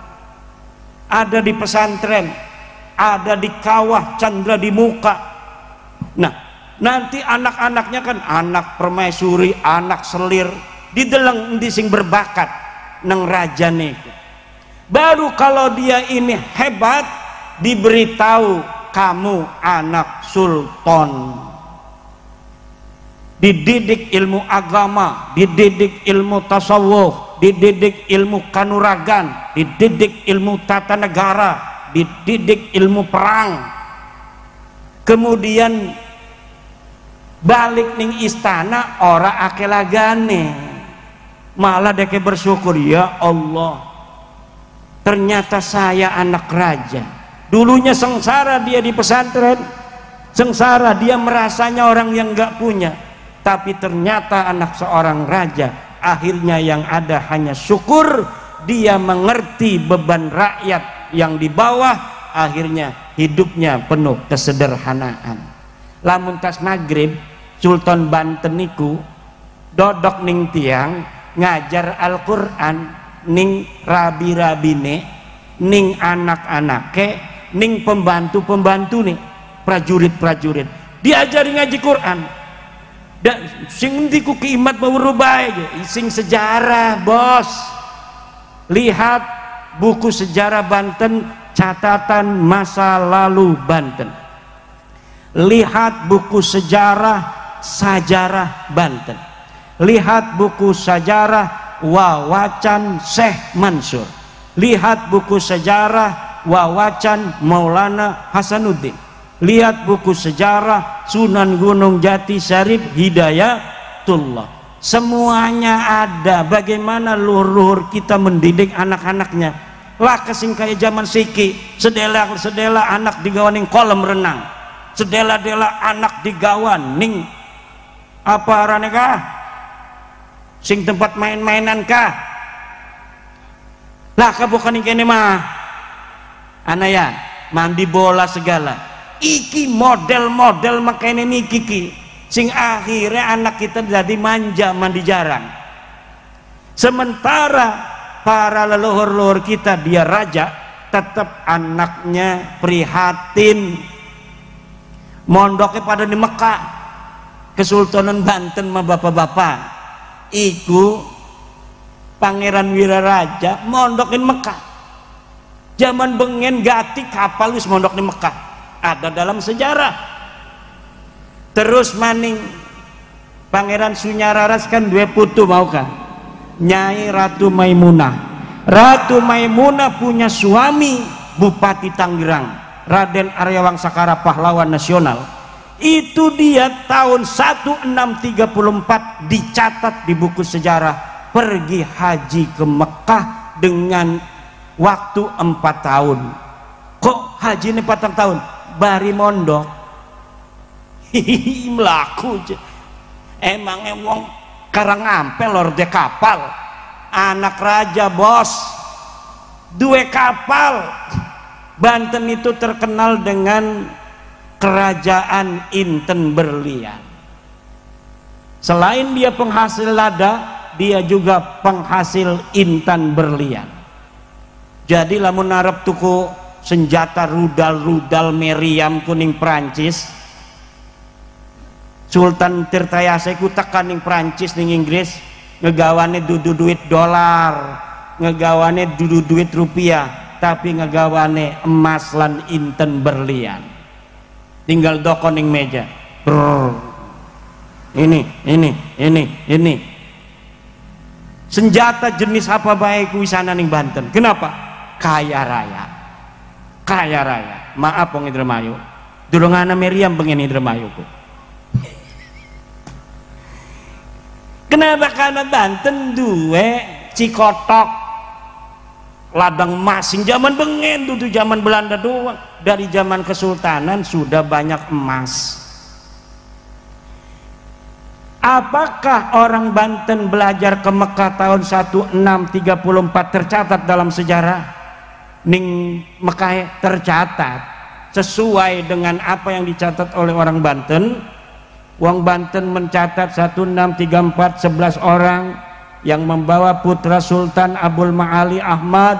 ada di pesantren, ada di kawah candra di muka. Nah, nanti anak-anaknya kan anak permaisuri, anak selir, dideleng endi sing berbakat nang rajane. Baru kalau dia ini hebat, diberitahu kamu anak sultan. Dididik ilmu agama, dididik ilmu tasawuf, dididik ilmu kanuragan, dididik ilmu tata negara, dididik ilmu perang. Kemudian balik ning istana ora akelagane, malah deke bersyukur, ya Allah, ternyata saya anak raja. Dulunya sengsara dia di pesantren, sengsara dia merasanya orang yang nggak punya. Tapi ternyata anak seorang raja, akhirnya yang ada hanya syukur. Dia mengerti beban rakyat yang di bawah, akhirnya hidupnya penuh kesederhanaan. Lamun tas maghrib Sultan Banten niku dodok ning tiang ngajar Al-Qur'an ning rabi-rabine, ning anak-anake, ning pembantu-pembantu nih, prajurit-prajurit diajari ngaji Quran. Dan sing endi ku kimat berubah aja, sing sejarah bos. Lihat buku sejarah Banten, catatan masa lalu Banten. Lihat buku sejarah Sajarah Banten. Lihat buku sejarah Wawacan Syekh Mansur. Lihat buku sejarah Wawacan Maulana Hasanuddin. Lihat buku sejarah Sunan Gunung Jati Syarif Hidayatullah. Semuanya ada. Bagaimana luhur-luhur kita mendidik anak-anaknya. Lah kesing kayak zaman siki, sedela-sedela anak digawan ning kolam renang, sedela-dela anak digawan ning apa arane kah? Sing tempat main-mainan kah? Lah bukan ning kene mah. Anaya mandi bola segala. Iki model-model makanya niki ki sing akhirnya anak kita jadi manja, mandi jarang. Sementara para leluhur-leluhur kita dia raja, tetap anaknya prihatin. Mondoknya pada di Mekah, Kesultanan Banten mah bapak-bapak. Iku Pangeran Wiraraja mondokin Mekah. Zaman bengen gati kapal wis mondok di Mekah. Ada dalam sejarah. Terus maning Pangeran Sunyararas kan dua putu mau kan, Nyai Ratu Maimunah. Ratu Maimunah punya suami Bupati Tangerang, Raden Arya Wangsakara, pahlawan nasional. Itu dia tahun 1634 dicatat di buku sejarah pergi haji ke Mekah dengan waktu 4 tahun. Kok haji ini 4 tahun? Bari mondok melaku emangnya wong karang ampe lor de kapal, anak raja bos, dua kapal. Banten itu terkenal dengan kerajaan inten berlian. Selain dia penghasil lada, dia juga penghasil intan berlian. Jadi lamun arep tuku senjata rudal-rudal meriam kuning Prancis, Sultan Tirtayase ku tekan ning Prancis ning Inggris, ngegawane dudu duit dolar, ngegawane dudu duit rupiah, tapi ngegawane emas lan inten berlian. Tinggal dokon ning meja. Brrr. Ini. Senjata jenis apa baik wisana ning Banten. Kenapa? Kaya raya. Kaya raya. Maaf wong Indramayu, durungana meriam pengen Indramayu ku. Kenapa? Karena Banten duwe Cikotok, ladang emas sing zaman bengen tuh zaman Belanda doang. Dari zaman Kesultanan sudah banyak emas. Apakah orang Banten belajar ke Mekah tahun 1634 tercatat dalam sejarah? Ning Mekah tercatat sesuai dengan apa yang dicatat oleh orang Banten. Wong Banten mencatat 1634 11 orang yang membawa putra Sultan Abul Ma'ali Ahmad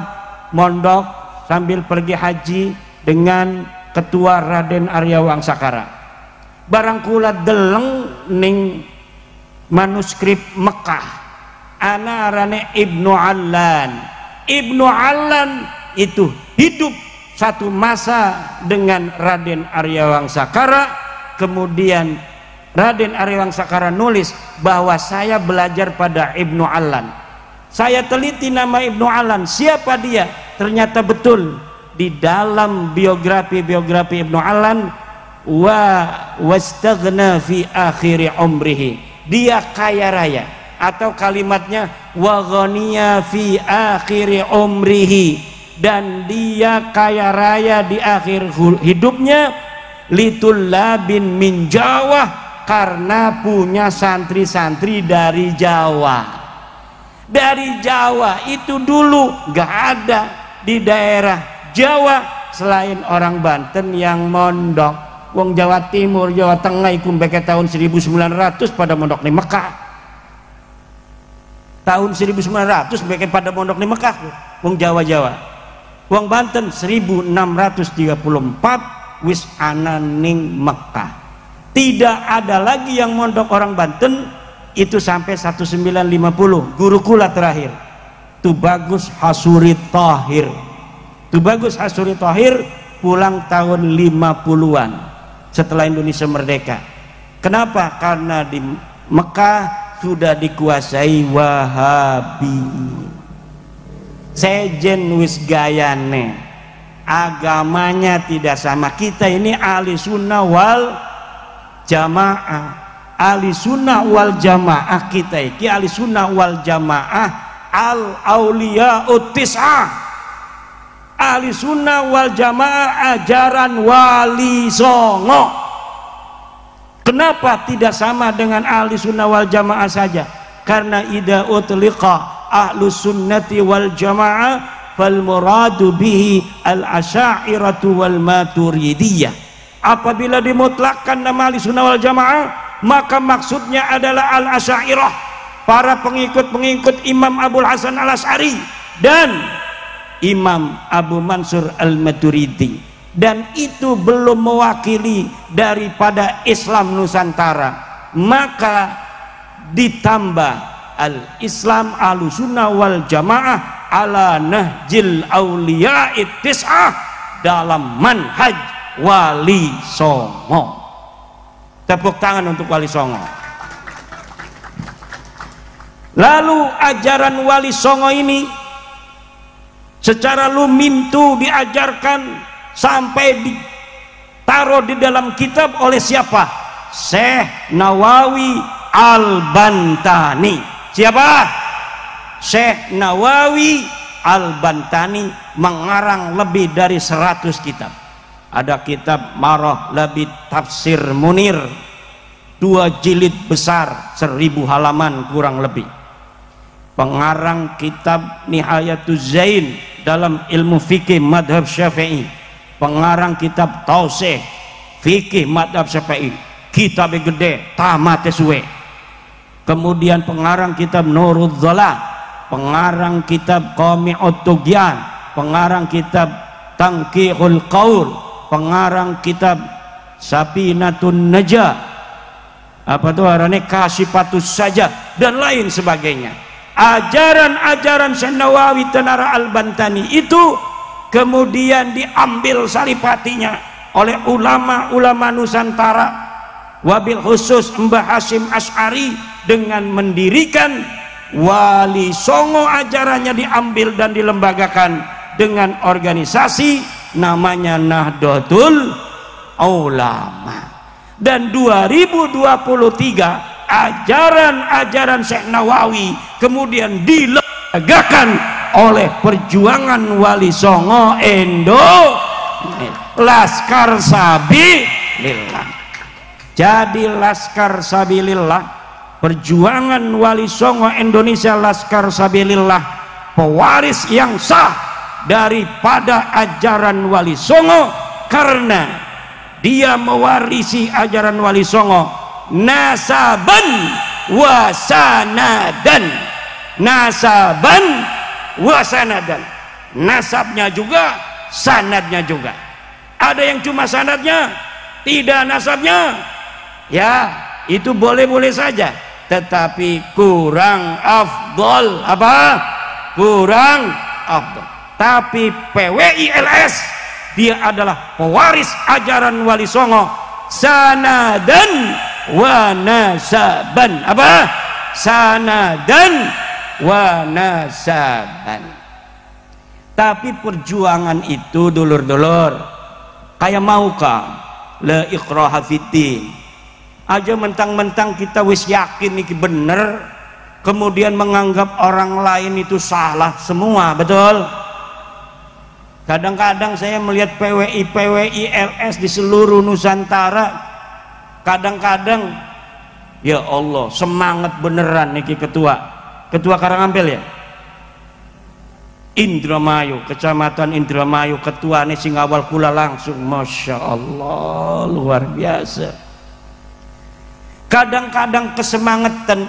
mondok sambil pergi haji dengan ketua Raden Arya Wangsakara. Barangkula deleng ning manuskrip Mekah ana arane Ibnu Allan. Ibnu Allan itu hidup satu masa dengan Raden Arya Wangsakara. Kemudian Raden Arya Wangsakara nulis bahwa saya belajar pada Ibnu Allan. Saya teliti nama Ibnu Allan, siapa dia? Ternyata betul di dalam biografi Ibnu Allan, wastaghna fi akhiri umrihi, dia kaya raya, atau kalimatnya wa ghaniya fi akhiri umrihi, dan dia kaya raya di akhir hidupnya, litullabin min Jawa, karena punya santri-santri dari Jawa. Dari Jawa itu dulu gak ada di daerah Jawa selain orang Banten yang mondok. wong Jawa Timur, Jawa Tengah iku mbeke tahun 1900 pada mondok di Mekah. Tahun 1900 mbeke pada mondok di Mekah wong Jawa-Jawa. Wong Banten 1634 wis ana ning Mekah. Tidak ada lagi yang mondok orang Banten itu sampai 1950. Guru kula terakhir Tubagus Hasuri Thahir. Tubagus Hasuri Thahir pulang tahun 50-an setelah Indonesia merdeka. Kenapa? Karena di Mekah sudah dikuasai Wahabi. Sejen wis gayane, agamanya tidak sama. Kita ini ahli sunnah wal jamaah. Ahli sunnah wal jamaah kita iki ahli sunnah wal jamaah al auliya'ut tis'ah. Ahli sunnah wal jamaah ajaran wali songo. Kenapa tidak sama dengan ahli sunnah wal jamaah saja? Karena idza utliqa ahlus sunnati wal jamaah fal muradu bihi al asy'ariyatu wal maturidiyah. Apabila dimutlakkan nama ahli sunnah wal jamaah, maka maksudnya adalah al asy'ariyah, para pengikut-pengikut Imam Abul Hasan al Asy'ari dan Imam Abu Mansur al-Maturidi, dan itu belum mewakili daripada Islam Nusantara. Maka ditambah al-Islam al-sunnah wal jamaah ala nahjil awliya'it tis'ah dalam manhaj wali songo. Tepuk tangan untuk wali songo. Lalu ajaran wali songo ini secara lumintu diajarkan sampai ditaruh di dalam kitab oleh siapa? Syekh Nawawi Al-Bantani. Siapa? Syekh Nawawi Al-Bantani mengarang lebih dari 100 kitab. Ada kitab Marah Labid Tafsir Munir, 2 jilid besar, 1000 halaman kurang lebih. Pengarang kitab Nihayatuz Zain dalam ilmu fikih madhab Syafi'i, pengarang kitab Tausih fikih madhab Syafi'i, kitab gede tamat suwe. Kemudian pengarang kitab Nurul Dhala, pengarang kitab Qami'ut Tughyan, pengarang kitab Tangkihul Qaul, pengarang kitab Safinatun Najah, apa tuh arane Kasifatus Sajah dan lain sebagainya. Ajaran-ajaran Syekh Nawawi Tanara Al-Bantani itu kemudian diambil saripatinya oleh ulama-ulama Nusantara, wabil khusus Mbah Hasyim Asy'ari dengan mendirikan wali songo. Ajarannya diambil dan dilembagakan dengan organisasi namanya Nahdlatul Ulama. Dan 2023 ajaran-ajaran Syekh Nawawi kemudian dilembagakan oleh perjuangan wali songo Laskar Sabilillah. Jadi Laskar Sabilillah, perjuangan wali songo Indonesia, Laskar Sabilillah, pewaris yang sah daripada ajaran wali songo, karena dia mewarisi ajaran wali songo nasaban wa sanadan. Nasaban wa sanadan, nasabnya juga, sanadnya juga. Ada yang cuma sanadnya, tidak nasabnya, ya itu boleh-boleh saja, tetapi kurang afdol. Apa? Kurang afdol. Tapi PWILS dia adalah pewaris ajaran wali songo sanadan wa nasaban. Apa? Sanadan wa nasaban. Tapi perjuangan itu dulur-dulur kayak maukah la ikraha fiddin aja, mentang-mentang kita wis yakin ini bener, kemudian menganggap orang lain itu salah semua. Betul? Kadang-kadang saya melihat PWI-PWI-LS di seluruh Nusantara, kadang-kadang ya Allah semangat beneran niki ketua Karangampil ya. Indramayu, Kecamatan Indramayu, ketuane sing awal kula langsung, Masya Allah, luar biasa. Kadang-kadang kesemangetan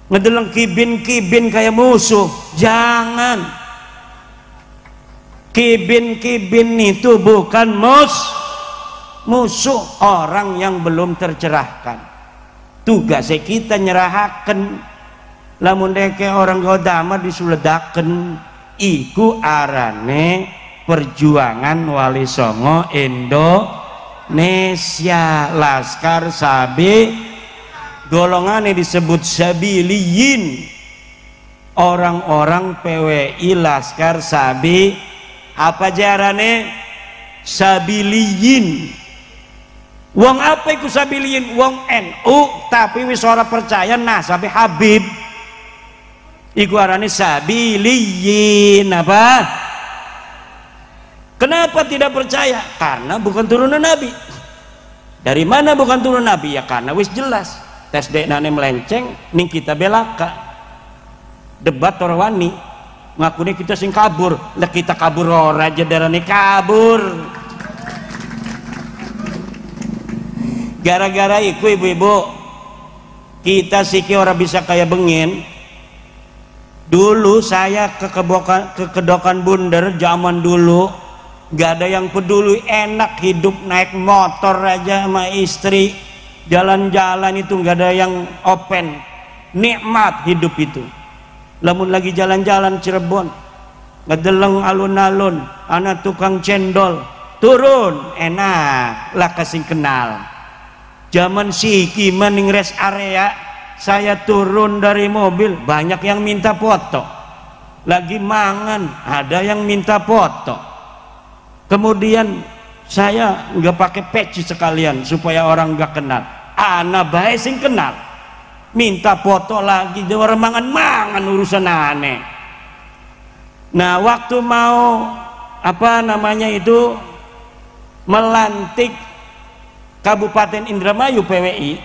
ngedeleng kibin-kibin kayak musuh. Jangan. Kibin-kibin itu bukan musuh, orang yang belum tercerahkan. Tugasnya kita nyerahaken. Lamun deke orang Godama disuledaken, iku arane perjuangan Wali Songo Indonesia. Laskar Sabi, golongannya disebut Sabiliyin, orang-orang PWI Laskar Sabi. Apa jarane? Sabiliyin. Wong apa iku Sabiliyin? Wong NU tapi wis ora percaya nasabe Habib. Iku arane Sabiliyin. Apa? Kenapa tidak percaya? Karena bukan turunan Nabi. Dari mana bukan turunan Nabi? Ya karena wis jelas. Tes DNA melenceng ning kita belaka. Debat ora wani. Ngakune kita sing kabur. Lah kita kabur ora aja darane kabur. Gara-gara iku ibu-ibu kita siki ora bisa kaya bengin. Dulu saya ke Kedokan Bunder zaman dulu gak ada yang peduli, enak hidup naik motor aja sama istri, jalan-jalan itu gak ada yang open, nikmat hidup itu. Lamun lagi jalan-jalan Cirebon ngedeleng alun-alun anak tukang cendol turun, enak lah kasih kenal. Zaman siki maning rest area saya turun dari mobil, banyak yang minta foto. Lagi mangan, ada yang minta foto. Kemudian saya nggak pakai peci sekalian supaya orang nggak kenal. Ana bae sing kenal. Minta foto lagi, dia orang mangan urusan aneh. Nah, waktu mau apa namanya itu melantik Kabupaten Indramayu PWI,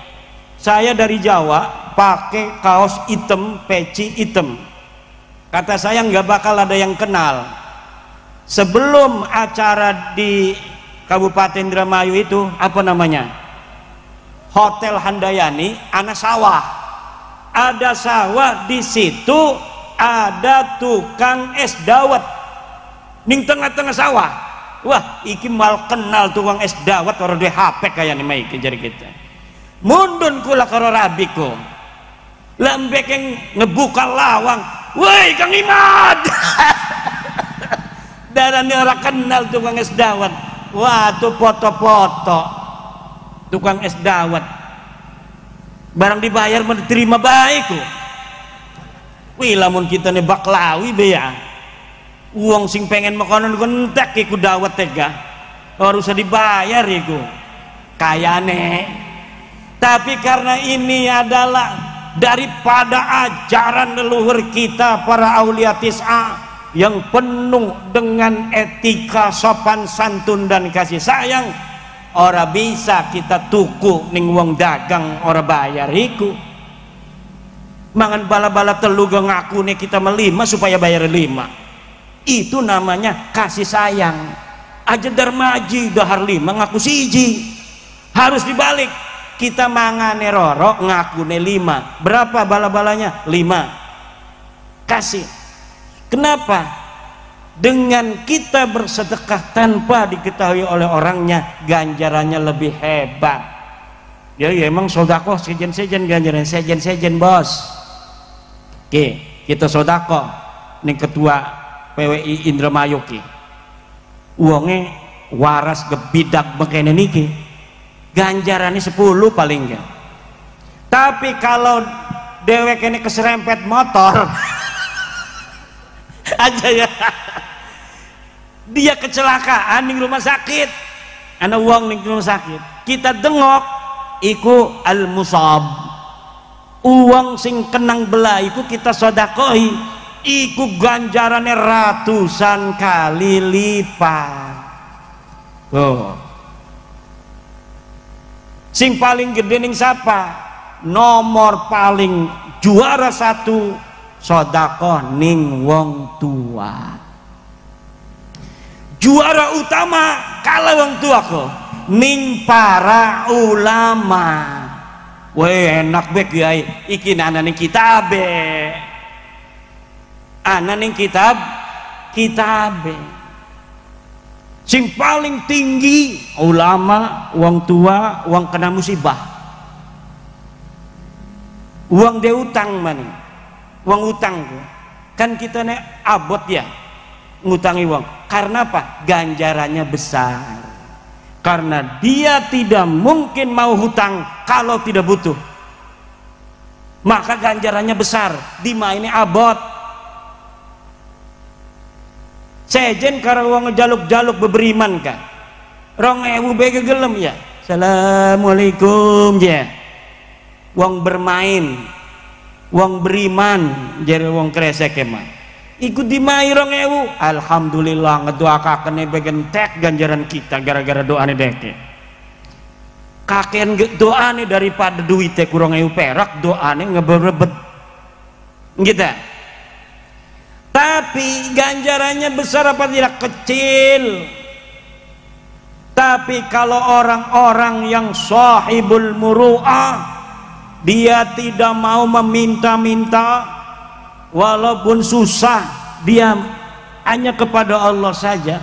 saya dari Jawa pakai kaos hitam, peci hitam. Kata saya nggak bakal ada yang kenal. Sebelum acara di Kabupaten Indramayu itu apa namanya, Hotel Handayani, ana sawah. Ada sawah di situ, ada tukang es dawet ning tengah-tengah sawah. Wah, iki mal kenal tukang es dawet orang duwe HP kayak nih iki jari kita. Mundun kula karo rabiku. Lembek yang ngebuka lawang, woi Kang Imad. Darahnya orang kenal tukang es dawet. Wah, tuh foto-foto tukang es dawet. Barang dibayar menerima baik. Wih, lamun kita nih baklawi be ya. Uang sing pengen makanan kentek iku dawet tega. Harus dibayar iku. Kayane. Tapi karena ini adalah daripada ajaran leluhur kita para aulia tis'a yang penuh dengan etika, sopan santun dan kasih sayang, ora bisa kita tuku ning wong dagang ora bayar iku. Mangan bala-bala telu ngaku nih kita melima supaya bayar 5. Itu namanya kasih sayang. Aja darmaji dahar 5 ngaku siji. Harus dibalik. Kita mangane roro ngakune 5. Berapa bala-balanya? 5. Kasih. Kenapa? Dengan kita bersedekah tanpa diketahui oleh orangnya, ganjarannya lebih hebat. Ya emang sodako sejen-sejen ganjaran sejen-sejen bos. Oke, kita sodako nih ketua PWI Indramayu ki. Uangnya waras gebidak begini niki. Ganjarannya 10 paling enggak. Tapi kalau dewek ini keserempet motor aja ya, dia kecelakaan di rumah sakit, ana uang di rumah sakit, kita dengok iku al-musab, uang sing kenang belah iku kita sodakoi, iku ganjarannya ratusan kali lipat. Tuh. Sing paling gede ning siapa? Nomor paling juara 1 sedekah ning wong tua. Juara utama kalau wong tua kok ning para ulama. Weh enak bek kiai iki ana ning kitabe. Ana ning kitabe. Sing paling tinggi ulama, wong tua, wong kena musibah. Uang dia utang mana? Uang utang kan kita nek abot ya ngutangi uang. Karena apa? Ganjarannya besar. Karena dia tidak mungkin mau hutang kalau tidak butuh. Maka ganjarannya besar. Dimaini abot. Sejen karena uang ngejaluk-jaluk beberiman kan. 2000 bege gelem ya. Assalamualaikum ya. Uang bermain, uang beriman, jadi uang kresek emang. Ikut dimai 2000. Alhamdulillah ngedoakakan bagian tek ganjaran kita gara-gara doa nih deke. Kakean doa nih daripada duitnya kurang perak, doa nih ngeberebet. Gitu. Tapi ganjarannya besar apa tidak? Kecil. Tapi kalau orang-orang yang sahibul muru'ah, dia tidak mau meminta-minta walaupun susah, dia hanya kepada Allah saja.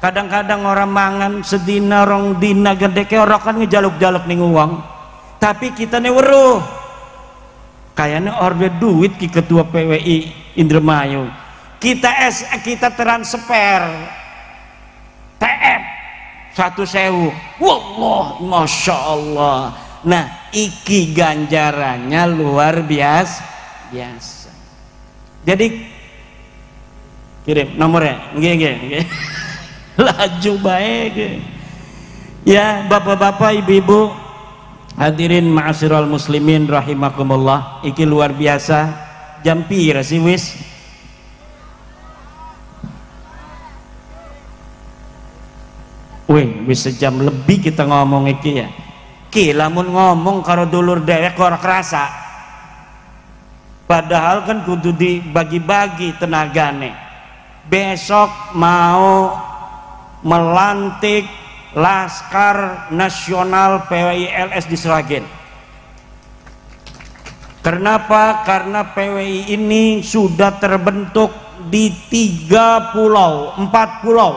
Kadang-kadang orang mangan sedina rong dina gede ke orang kan ngejaluk-jaluk ning uang, tapi kita nih weruh kayaknya order duit ki ketua PWI Indramayu, kita transfer TF 1.000, wallah masya Allah. Nah iki ganjarannya luar biasa. Jadi kirim nomornya, nggih. Laju baik. Ya bapak-bapak, ibu-ibu, hadirin ma'asyiral muslimin rahimakumullah. Iki luar biasa. Jam pira sih wis? Wih, wis sejam lebih kita ngomong iki ya. Ki lamun ngomong karo dulur dewek ora kerasa. Padahal kan kudu dibagi-bagi tenagane. Besok mau melantik Laskar Nasional PWI-LS di Sragen. Kenapa? Karena PWI ini sudah terbentuk di 3 pulau, 4 pulau.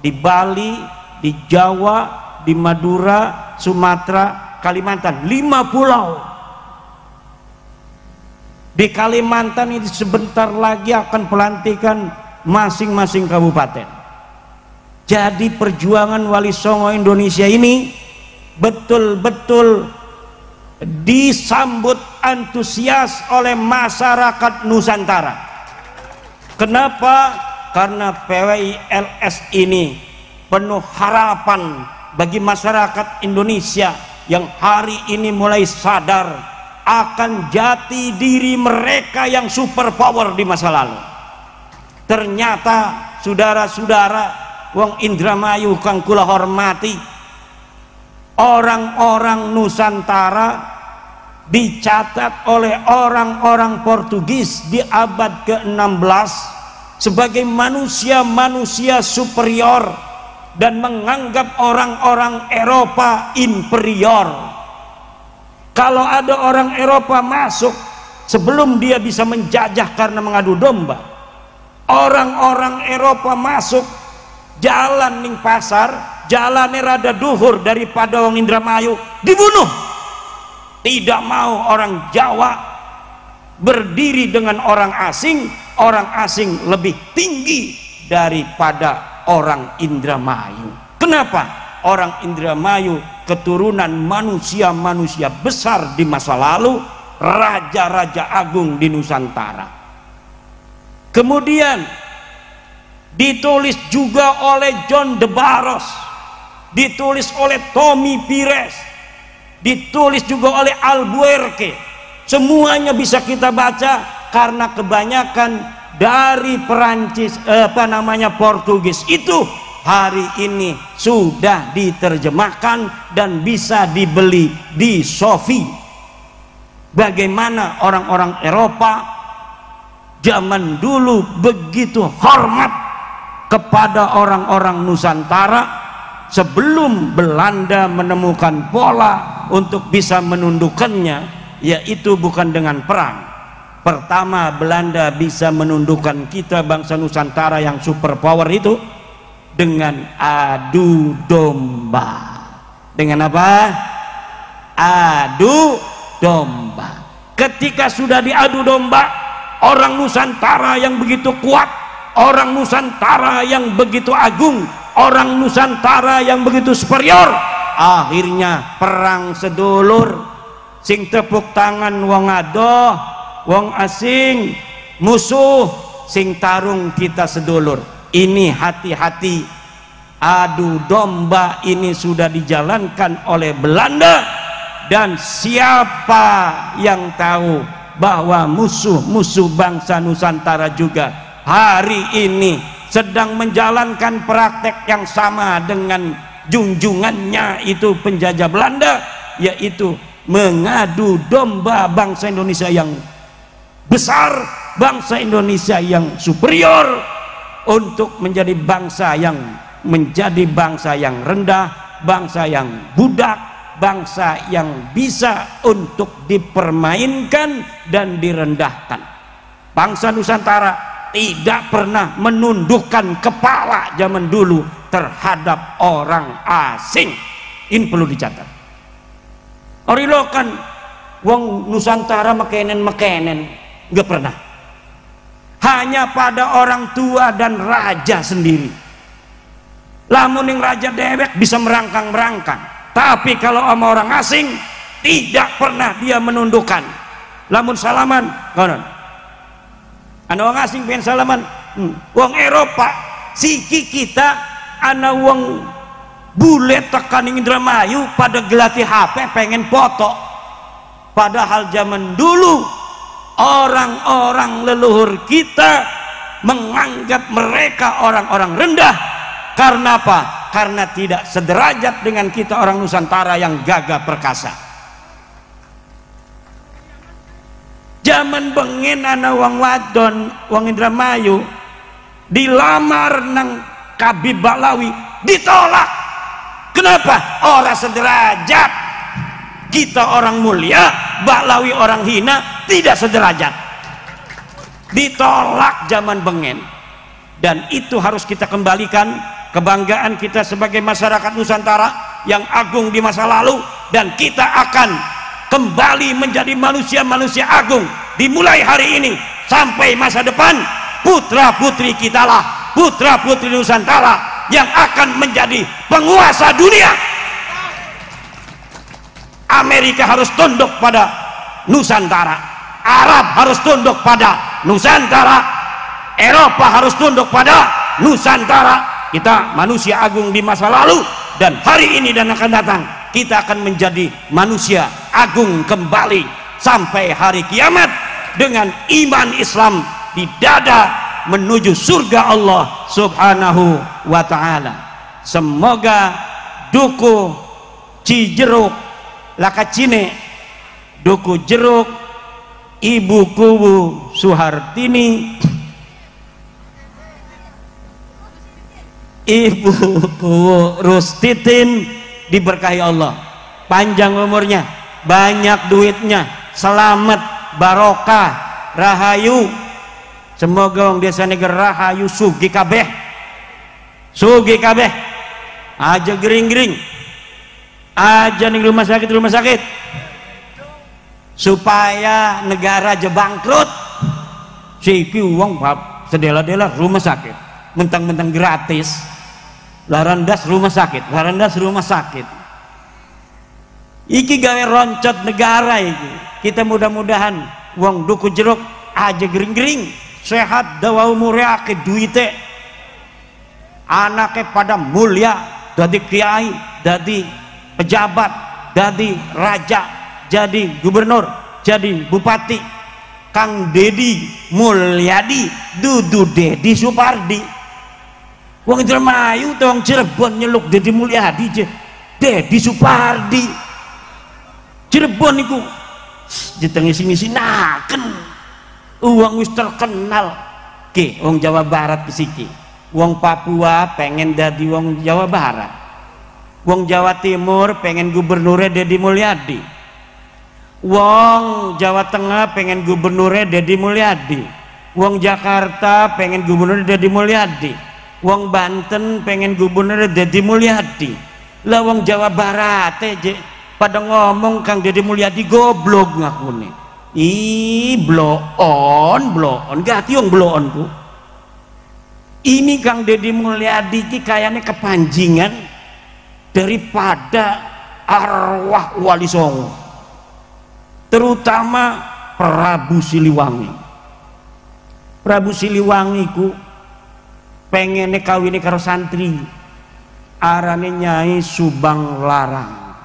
Di Bali, di Jawa, di Madura, Sumatera, Kalimantan, 5 pulau. Di Kalimantan ini sebentar lagi akan pelantikan masing-masing kabupaten. Jadi perjuangan Wali Songo Indonesia ini betul-betul disambut antusias oleh masyarakat Nusantara. Kenapa? Karena PWI-LS ini penuh harapan bagi masyarakat Indonesia yang hari ini mulai sadar akan jati diri mereka yang super power di masa lalu. Ternyata saudara-saudara wong Indramayu kang kula hormati, orang-orang Nusantara dicatat oleh orang-orang Portugis di abad ke-16 sebagai manusia-manusia superior dan menganggap orang-orang Eropa inferior. Kalau ada orang Eropa masuk sebelum dia bisa menjajah karena mengadu domba, orang-orang Eropa masuk jalan ning pasar, jalannya rada duhur daripada wong Indramayu, dibunuh. Tidak mau orang Jawa berdiri dengan orang asing lebih tinggi daripada orang Indramayu. Kenapa? Orang Indramayu keturunan manusia-manusia besar di masa lalu, raja-raja agung di Nusantara. Kemudian ditulis juga oleh John de Barros, ditulis oleh Tommy Pires, ditulis juga oleh Albuquerque. Semuanya bisa kita baca karena kebanyakan dari Perancis Portugis itu hari ini sudah diterjemahkan dan bisa dibeli di Sofi. Bagaimana orang-orang Eropa zaman dulu begitu hormat kepada orang-orang Nusantara sebelum Belanda menemukan pola untuk bisa menundukkannya, yaitu bukan dengan perang. Pertama, Belanda bisa menundukkan kita bangsa Nusantara yang superpower itu dengan adu domba. Dengan apa? Adu domba. Ketika sudah diadu domba, orang Nusantara yang begitu kuat, orang Nusantara yang begitu agung, orang Nusantara yang begitu superior, akhirnya perang sedulur, sing tepuk tangan wong adoh, wong asing, musuh, sing tarung kita sedulur. Ini hati-hati, adu domba ini sudah dijalankan oleh Belanda. Dan siapa yang tahu bahwa musuh-musuh bangsa Nusantara juga hari ini sedang menjalankan praktek yang sama dengan junjungannya itu penjajah Belanda, yaitu mengadu domba bangsa Indonesia yang besar, bangsa Indonesia yang superior untuk menjadi bangsa yang rendah, bangsa yang budak, bangsa yang bisa untuk dipermainkan dan direndahkan. Bangsa Nusantara tidak pernah menundukkan kepala zaman dulu terhadap orang asing. Ini perlu dicatat. Orilokan wong Nusantara mekenen nggak pernah. Hanya pada orang tua dan raja sendiri. Lamun yang raja dewek bisa merangkang, tapi kalau sama orang asing tidak pernah dia menundukkan. Lamun salaman, konon. Ana wong asing pengen salaman, wong Eropa, siki kita ana wong bule tekan Indramayu pada gelati HP pengen foto. Padahal zaman dulu orang-orang leluhur kita menganggap mereka orang-orang rendah. Karena apa? Karena tidak sederajat dengan kita orang Nusantara yang gagah perkasa. Zaman bengen ana wong wadon wong Indramayu dilamar nang Kabib Baklawi, ditolak. Kenapa? Orang sederajat. Kita orang mulia, Baklawi orang hina, tidak sederajat. Ditolak zaman bengen. Dan itu harus kita kembalikan kebanggaan kita sebagai masyarakat Nusantara yang agung di masa lalu, dan kita akan kembali menjadi manusia-manusia agung dimulai hari ini sampai masa depan. Putra putri kita lah, putra putri Nusantara yang akan menjadi penguasa dunia. Amerika harus tunduk pada Nusantara, Arab harus tunduk pada Nusantara, Eropa harus tunduk pada Nusantara. Kita manusia agung di masa lalu, dan hari ini dan akan datang kita akan menjadi manusia agung kembali sampai hari kiamat dengan iman Islam di dada menuju surga Allah Subhanahu wa ta'ala. Semoga duku Cijeruk Lakacine, duku jeruk Ibu Kubu Suhartini, Ibu Rustitin diberkahi Allah, panjang umurnya, banyak duitnya, selamat, barokah, rahayu. Semoga orang desa negara rahayu, sugi kabeh aja gering-gering aja nih rumah sakit supaya negara aja bangkrut. Siki uang sedela-dela rumah sakit mentang-mentang gratis, larandas rumah sakit iki gawe roncot negara iki. Kita mudah-mudahan wong duku jeruk aja gering-gering sehat dawa umurnya ke duite, anaknya pada mulia, jadi kiai, jadi pejabat, jadi raja, jadi gubernur, jadi bupati. Kang Dedi Mulyadi dudu Dedi Supardi. Wong Indramayu tuh wong Cirebon nyeluk Dedi Mulyadi je Dedi Supardi. Cirebon iku ditengisi-ngisi naken uang wis terkenal ke wong Jawa Barat bisiki, wong Papua pengen dadi wong Jawa Barat, wong Jawa Timur pengen gubernurnya Deddy Mulyadi, wong Jawa Tengah pengen gubernurnya Deddy Mulyadi, wong Jakarta pengen gubernurnya Deddy Mulyadi, wong Banten pengen gubernurnya Deddy Mulyadi. Lah wong Jawa Barat aja pada ngomong Kang Deddy Mulyadi goblok ngakune. Bloon gati wong bloon ku. Ini Kang Deddy Mulyadi ki kayaknya kepanjingan daripada arwah Wali Songo, terutama Prabu Siliwangi. Prabu Siliwangi ku pengen kawin karo santri arane Nyai Subang Larang.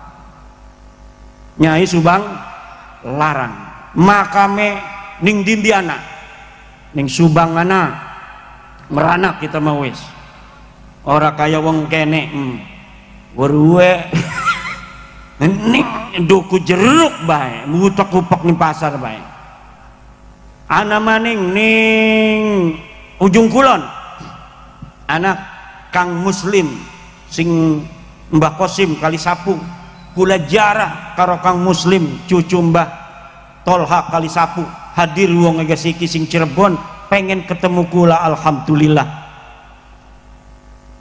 Nyai Subang Larang makame ning Dindiana ning Subang ana meranak kita mau wis ora kaya wong kene weruwe ning duku jeruk bae mutek-upek ning pasar bae ana maning ning ujung kulon anak Kang Muslim sing Mbah Kosim kali sapu kula jarah karo Kang Muslim cucu Mbah Tolha kali sapu hadir wong ngegesiki sing Cirebon pengen ketemu kula alhamdulillah.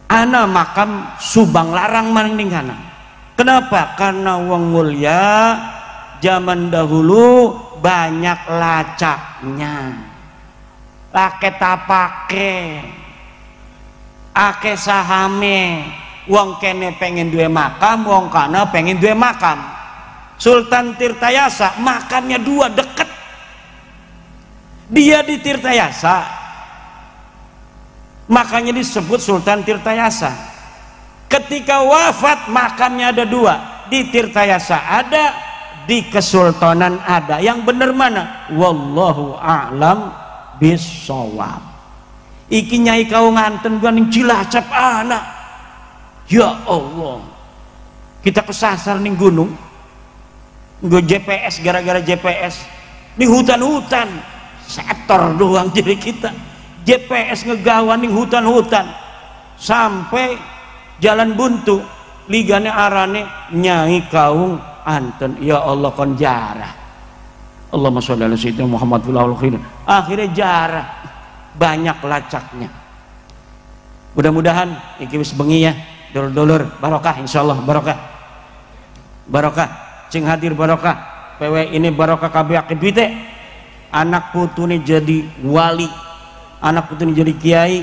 Ana makam Subang Larang maning kana. Kenapa? Karena wong mulia zaman dahulu banyak lacaknya. Lake tapake. Ake sahame. Wong kene pengen duwe makam, wong kana pengen duwe makam. Sultan Tirtayasa makamnya dua deket, dia di Tirtayasa makanya disebut Sultan Tirtayasa. Ketika wafat makamnya ada dua, di Tirtayasa ada, di Kesultanan ada. Yang bener mana? Wallahu a'lam bissawab. Iki Nyai kau nganten gua ning Cilacap anak, ya Allah kita kesasar ning gunung gue GPS gara-gara GPS di hutan-hutan setor doang jadi kita GPS ngegawan di hutan-hutan sampai jalan buntu ligane arane Nyai Kaung Anten. Ya Allah kon jarah Allahumma sholli ala sayyidina Muhammad fil akhirin. Akhirnya jarah banyak lacaknya. Mudah-mudahan iki wis bengi ya dulur-dulur barokah insyaallah barokah sing hadir barokah PW ini barokah kabeh akibite anak putune jadi wali, anak putune jadi kiai,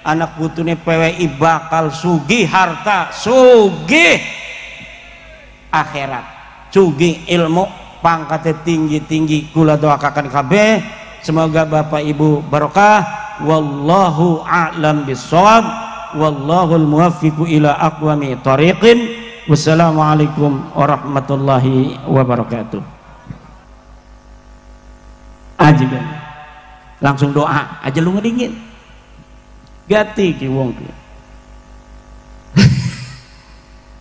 anak putune PWI bakal sugih harta, sugih akhirat, sugih ilmu, pangkatnya tinggi-tinggi. Kula doakan kabeh semoga Bapak Ibu barokah. Wallahu a'lam bissawab, wallahul muwaffiqu ila aqwami thariqin. Wassalamualaikum warahmatullahi wabarakatuh. Aji ben langsung doa aja lu ngedingin gati ki wong ki.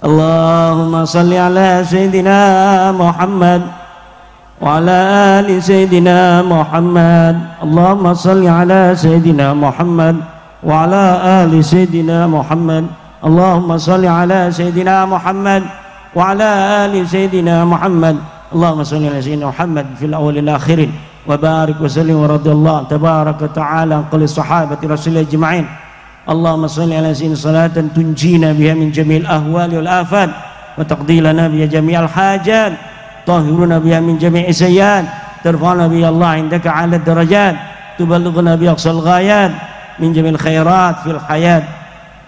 Allahumma salli ala sayyidina Muhammad wa ala ali sayyidina Muhammad. Allahumma salli ala sayyidina Muhammad wa ala ali sayyidina Muhammad. Allahumma salli ala sayyidina Muhammad wa ala ali sayyidina Muhammad. Allahumma salli ala sayyidina Muhammad fil awwalil akhirin wa barik wa sallim wa radiyallahu tabaraka ta'ala qali sahabati rasulillah ajma'in. Allahumma salli ala sayyidina salatan tunjina biha min jami'il ahwali wal afat wa taqdi lana biha jami'al hajat tahhiruna biha min jami'i sayyi'at tarfa'una biha Allah indaka 'ala darajat tuballighuna biha aqsal ghayat min jami'il khairat fil hayat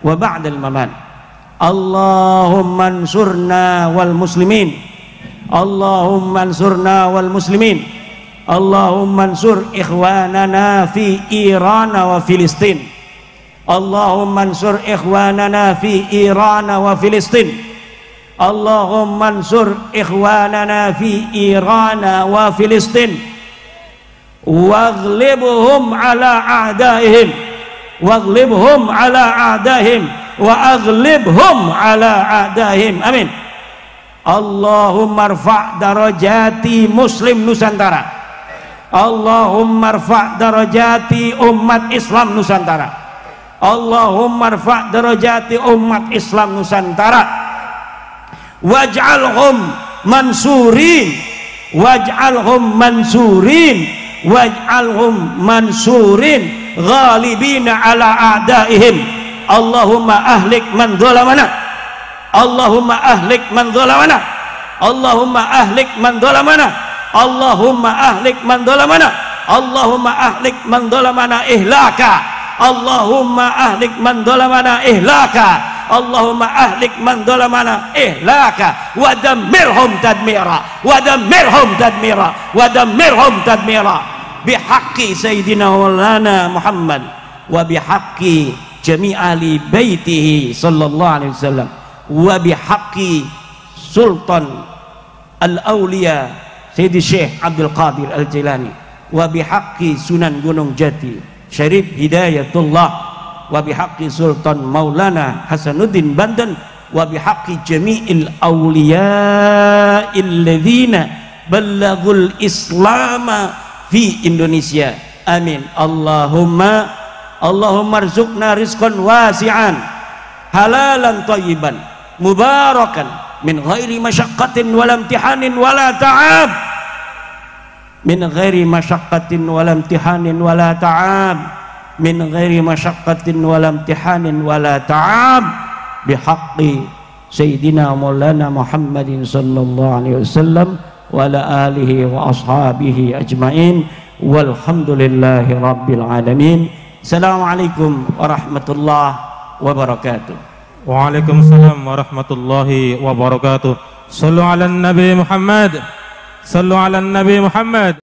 wa ba'dal mamat. Allahumma ansurna wal muslimin, Allahumma ansurna wal muslimin, Allahumma ansur ikhwanana fi Iran wa Filistin, Allahumma ansur ikhwanana fi Iran wa Filistin, Allahumma ansur ikhwanana fi Iran wa Filistin waghlibhum ala a'daihim, waghlibhum ala a'daihim wa aghlibhum ala a'daihim. Amin. Allahumma rfa' darajati muslim Nusantara, Allahumma rfa' darajati umat Islam Nusantara. Allahumma rfa' darajati umat Islam Nusantara. Waj'alhum mansurin, waj'alhum mansurin, waj'alhum mansurin ghalibina ala a'daihim. Allahumma ahlik man zalamana, Allahumma ahlik man zalamana, Allahumma ahlik man zalamana, Allahumma ahlik man zalamana, Allahumma ahlik man zalamana ihlaka, Allahumma ahlik man zalamana ihlaka, Allahumma ahlik man zalamana ihlaka, wa dammirhum tadmira, wa dammirhum tadmira, wa dammirhum tadmira, bihaqqi sayyidina walana Muhammad wa bihaqqi jami'ali baitihi sallallahu alaihi wasallam wa bihaqqi sultan al-awliya Sayyidi Syekh Abdul Qadir Al-Jilani wa bihaqqi Sunan Gunung Jati Syarif Hidayatullah wa bihaqqi Sultan Maulana Hasanuddin Banten wa bihaqqi jami'il awliya illadzina ballaghul islama fi Indonesia, amin. Allahumma arzuqna rizqan wasi'an halalan thayyiban mubarakan min ghairi masyaqqatin wala imtihanin wala ta'ab, min ghairi masyaqqatin wala imtihanin wala ta'ab, min ghairi masyaqqatin wala imtihanin wala ta'ab, bihaqqi sayyidina maulana Muhammadin sallallahu alaihi wasallam wa ala alihi wa ashabihi ajmain walhamdulillahi rabbil alamin. Assalamualaikum warahmatullahi wabarakatuh. Waalaikumsalam warahmatullahi wabarakatuh. Sallu ala Nabi Muhammad. Sallu ala Nabi Muhammad.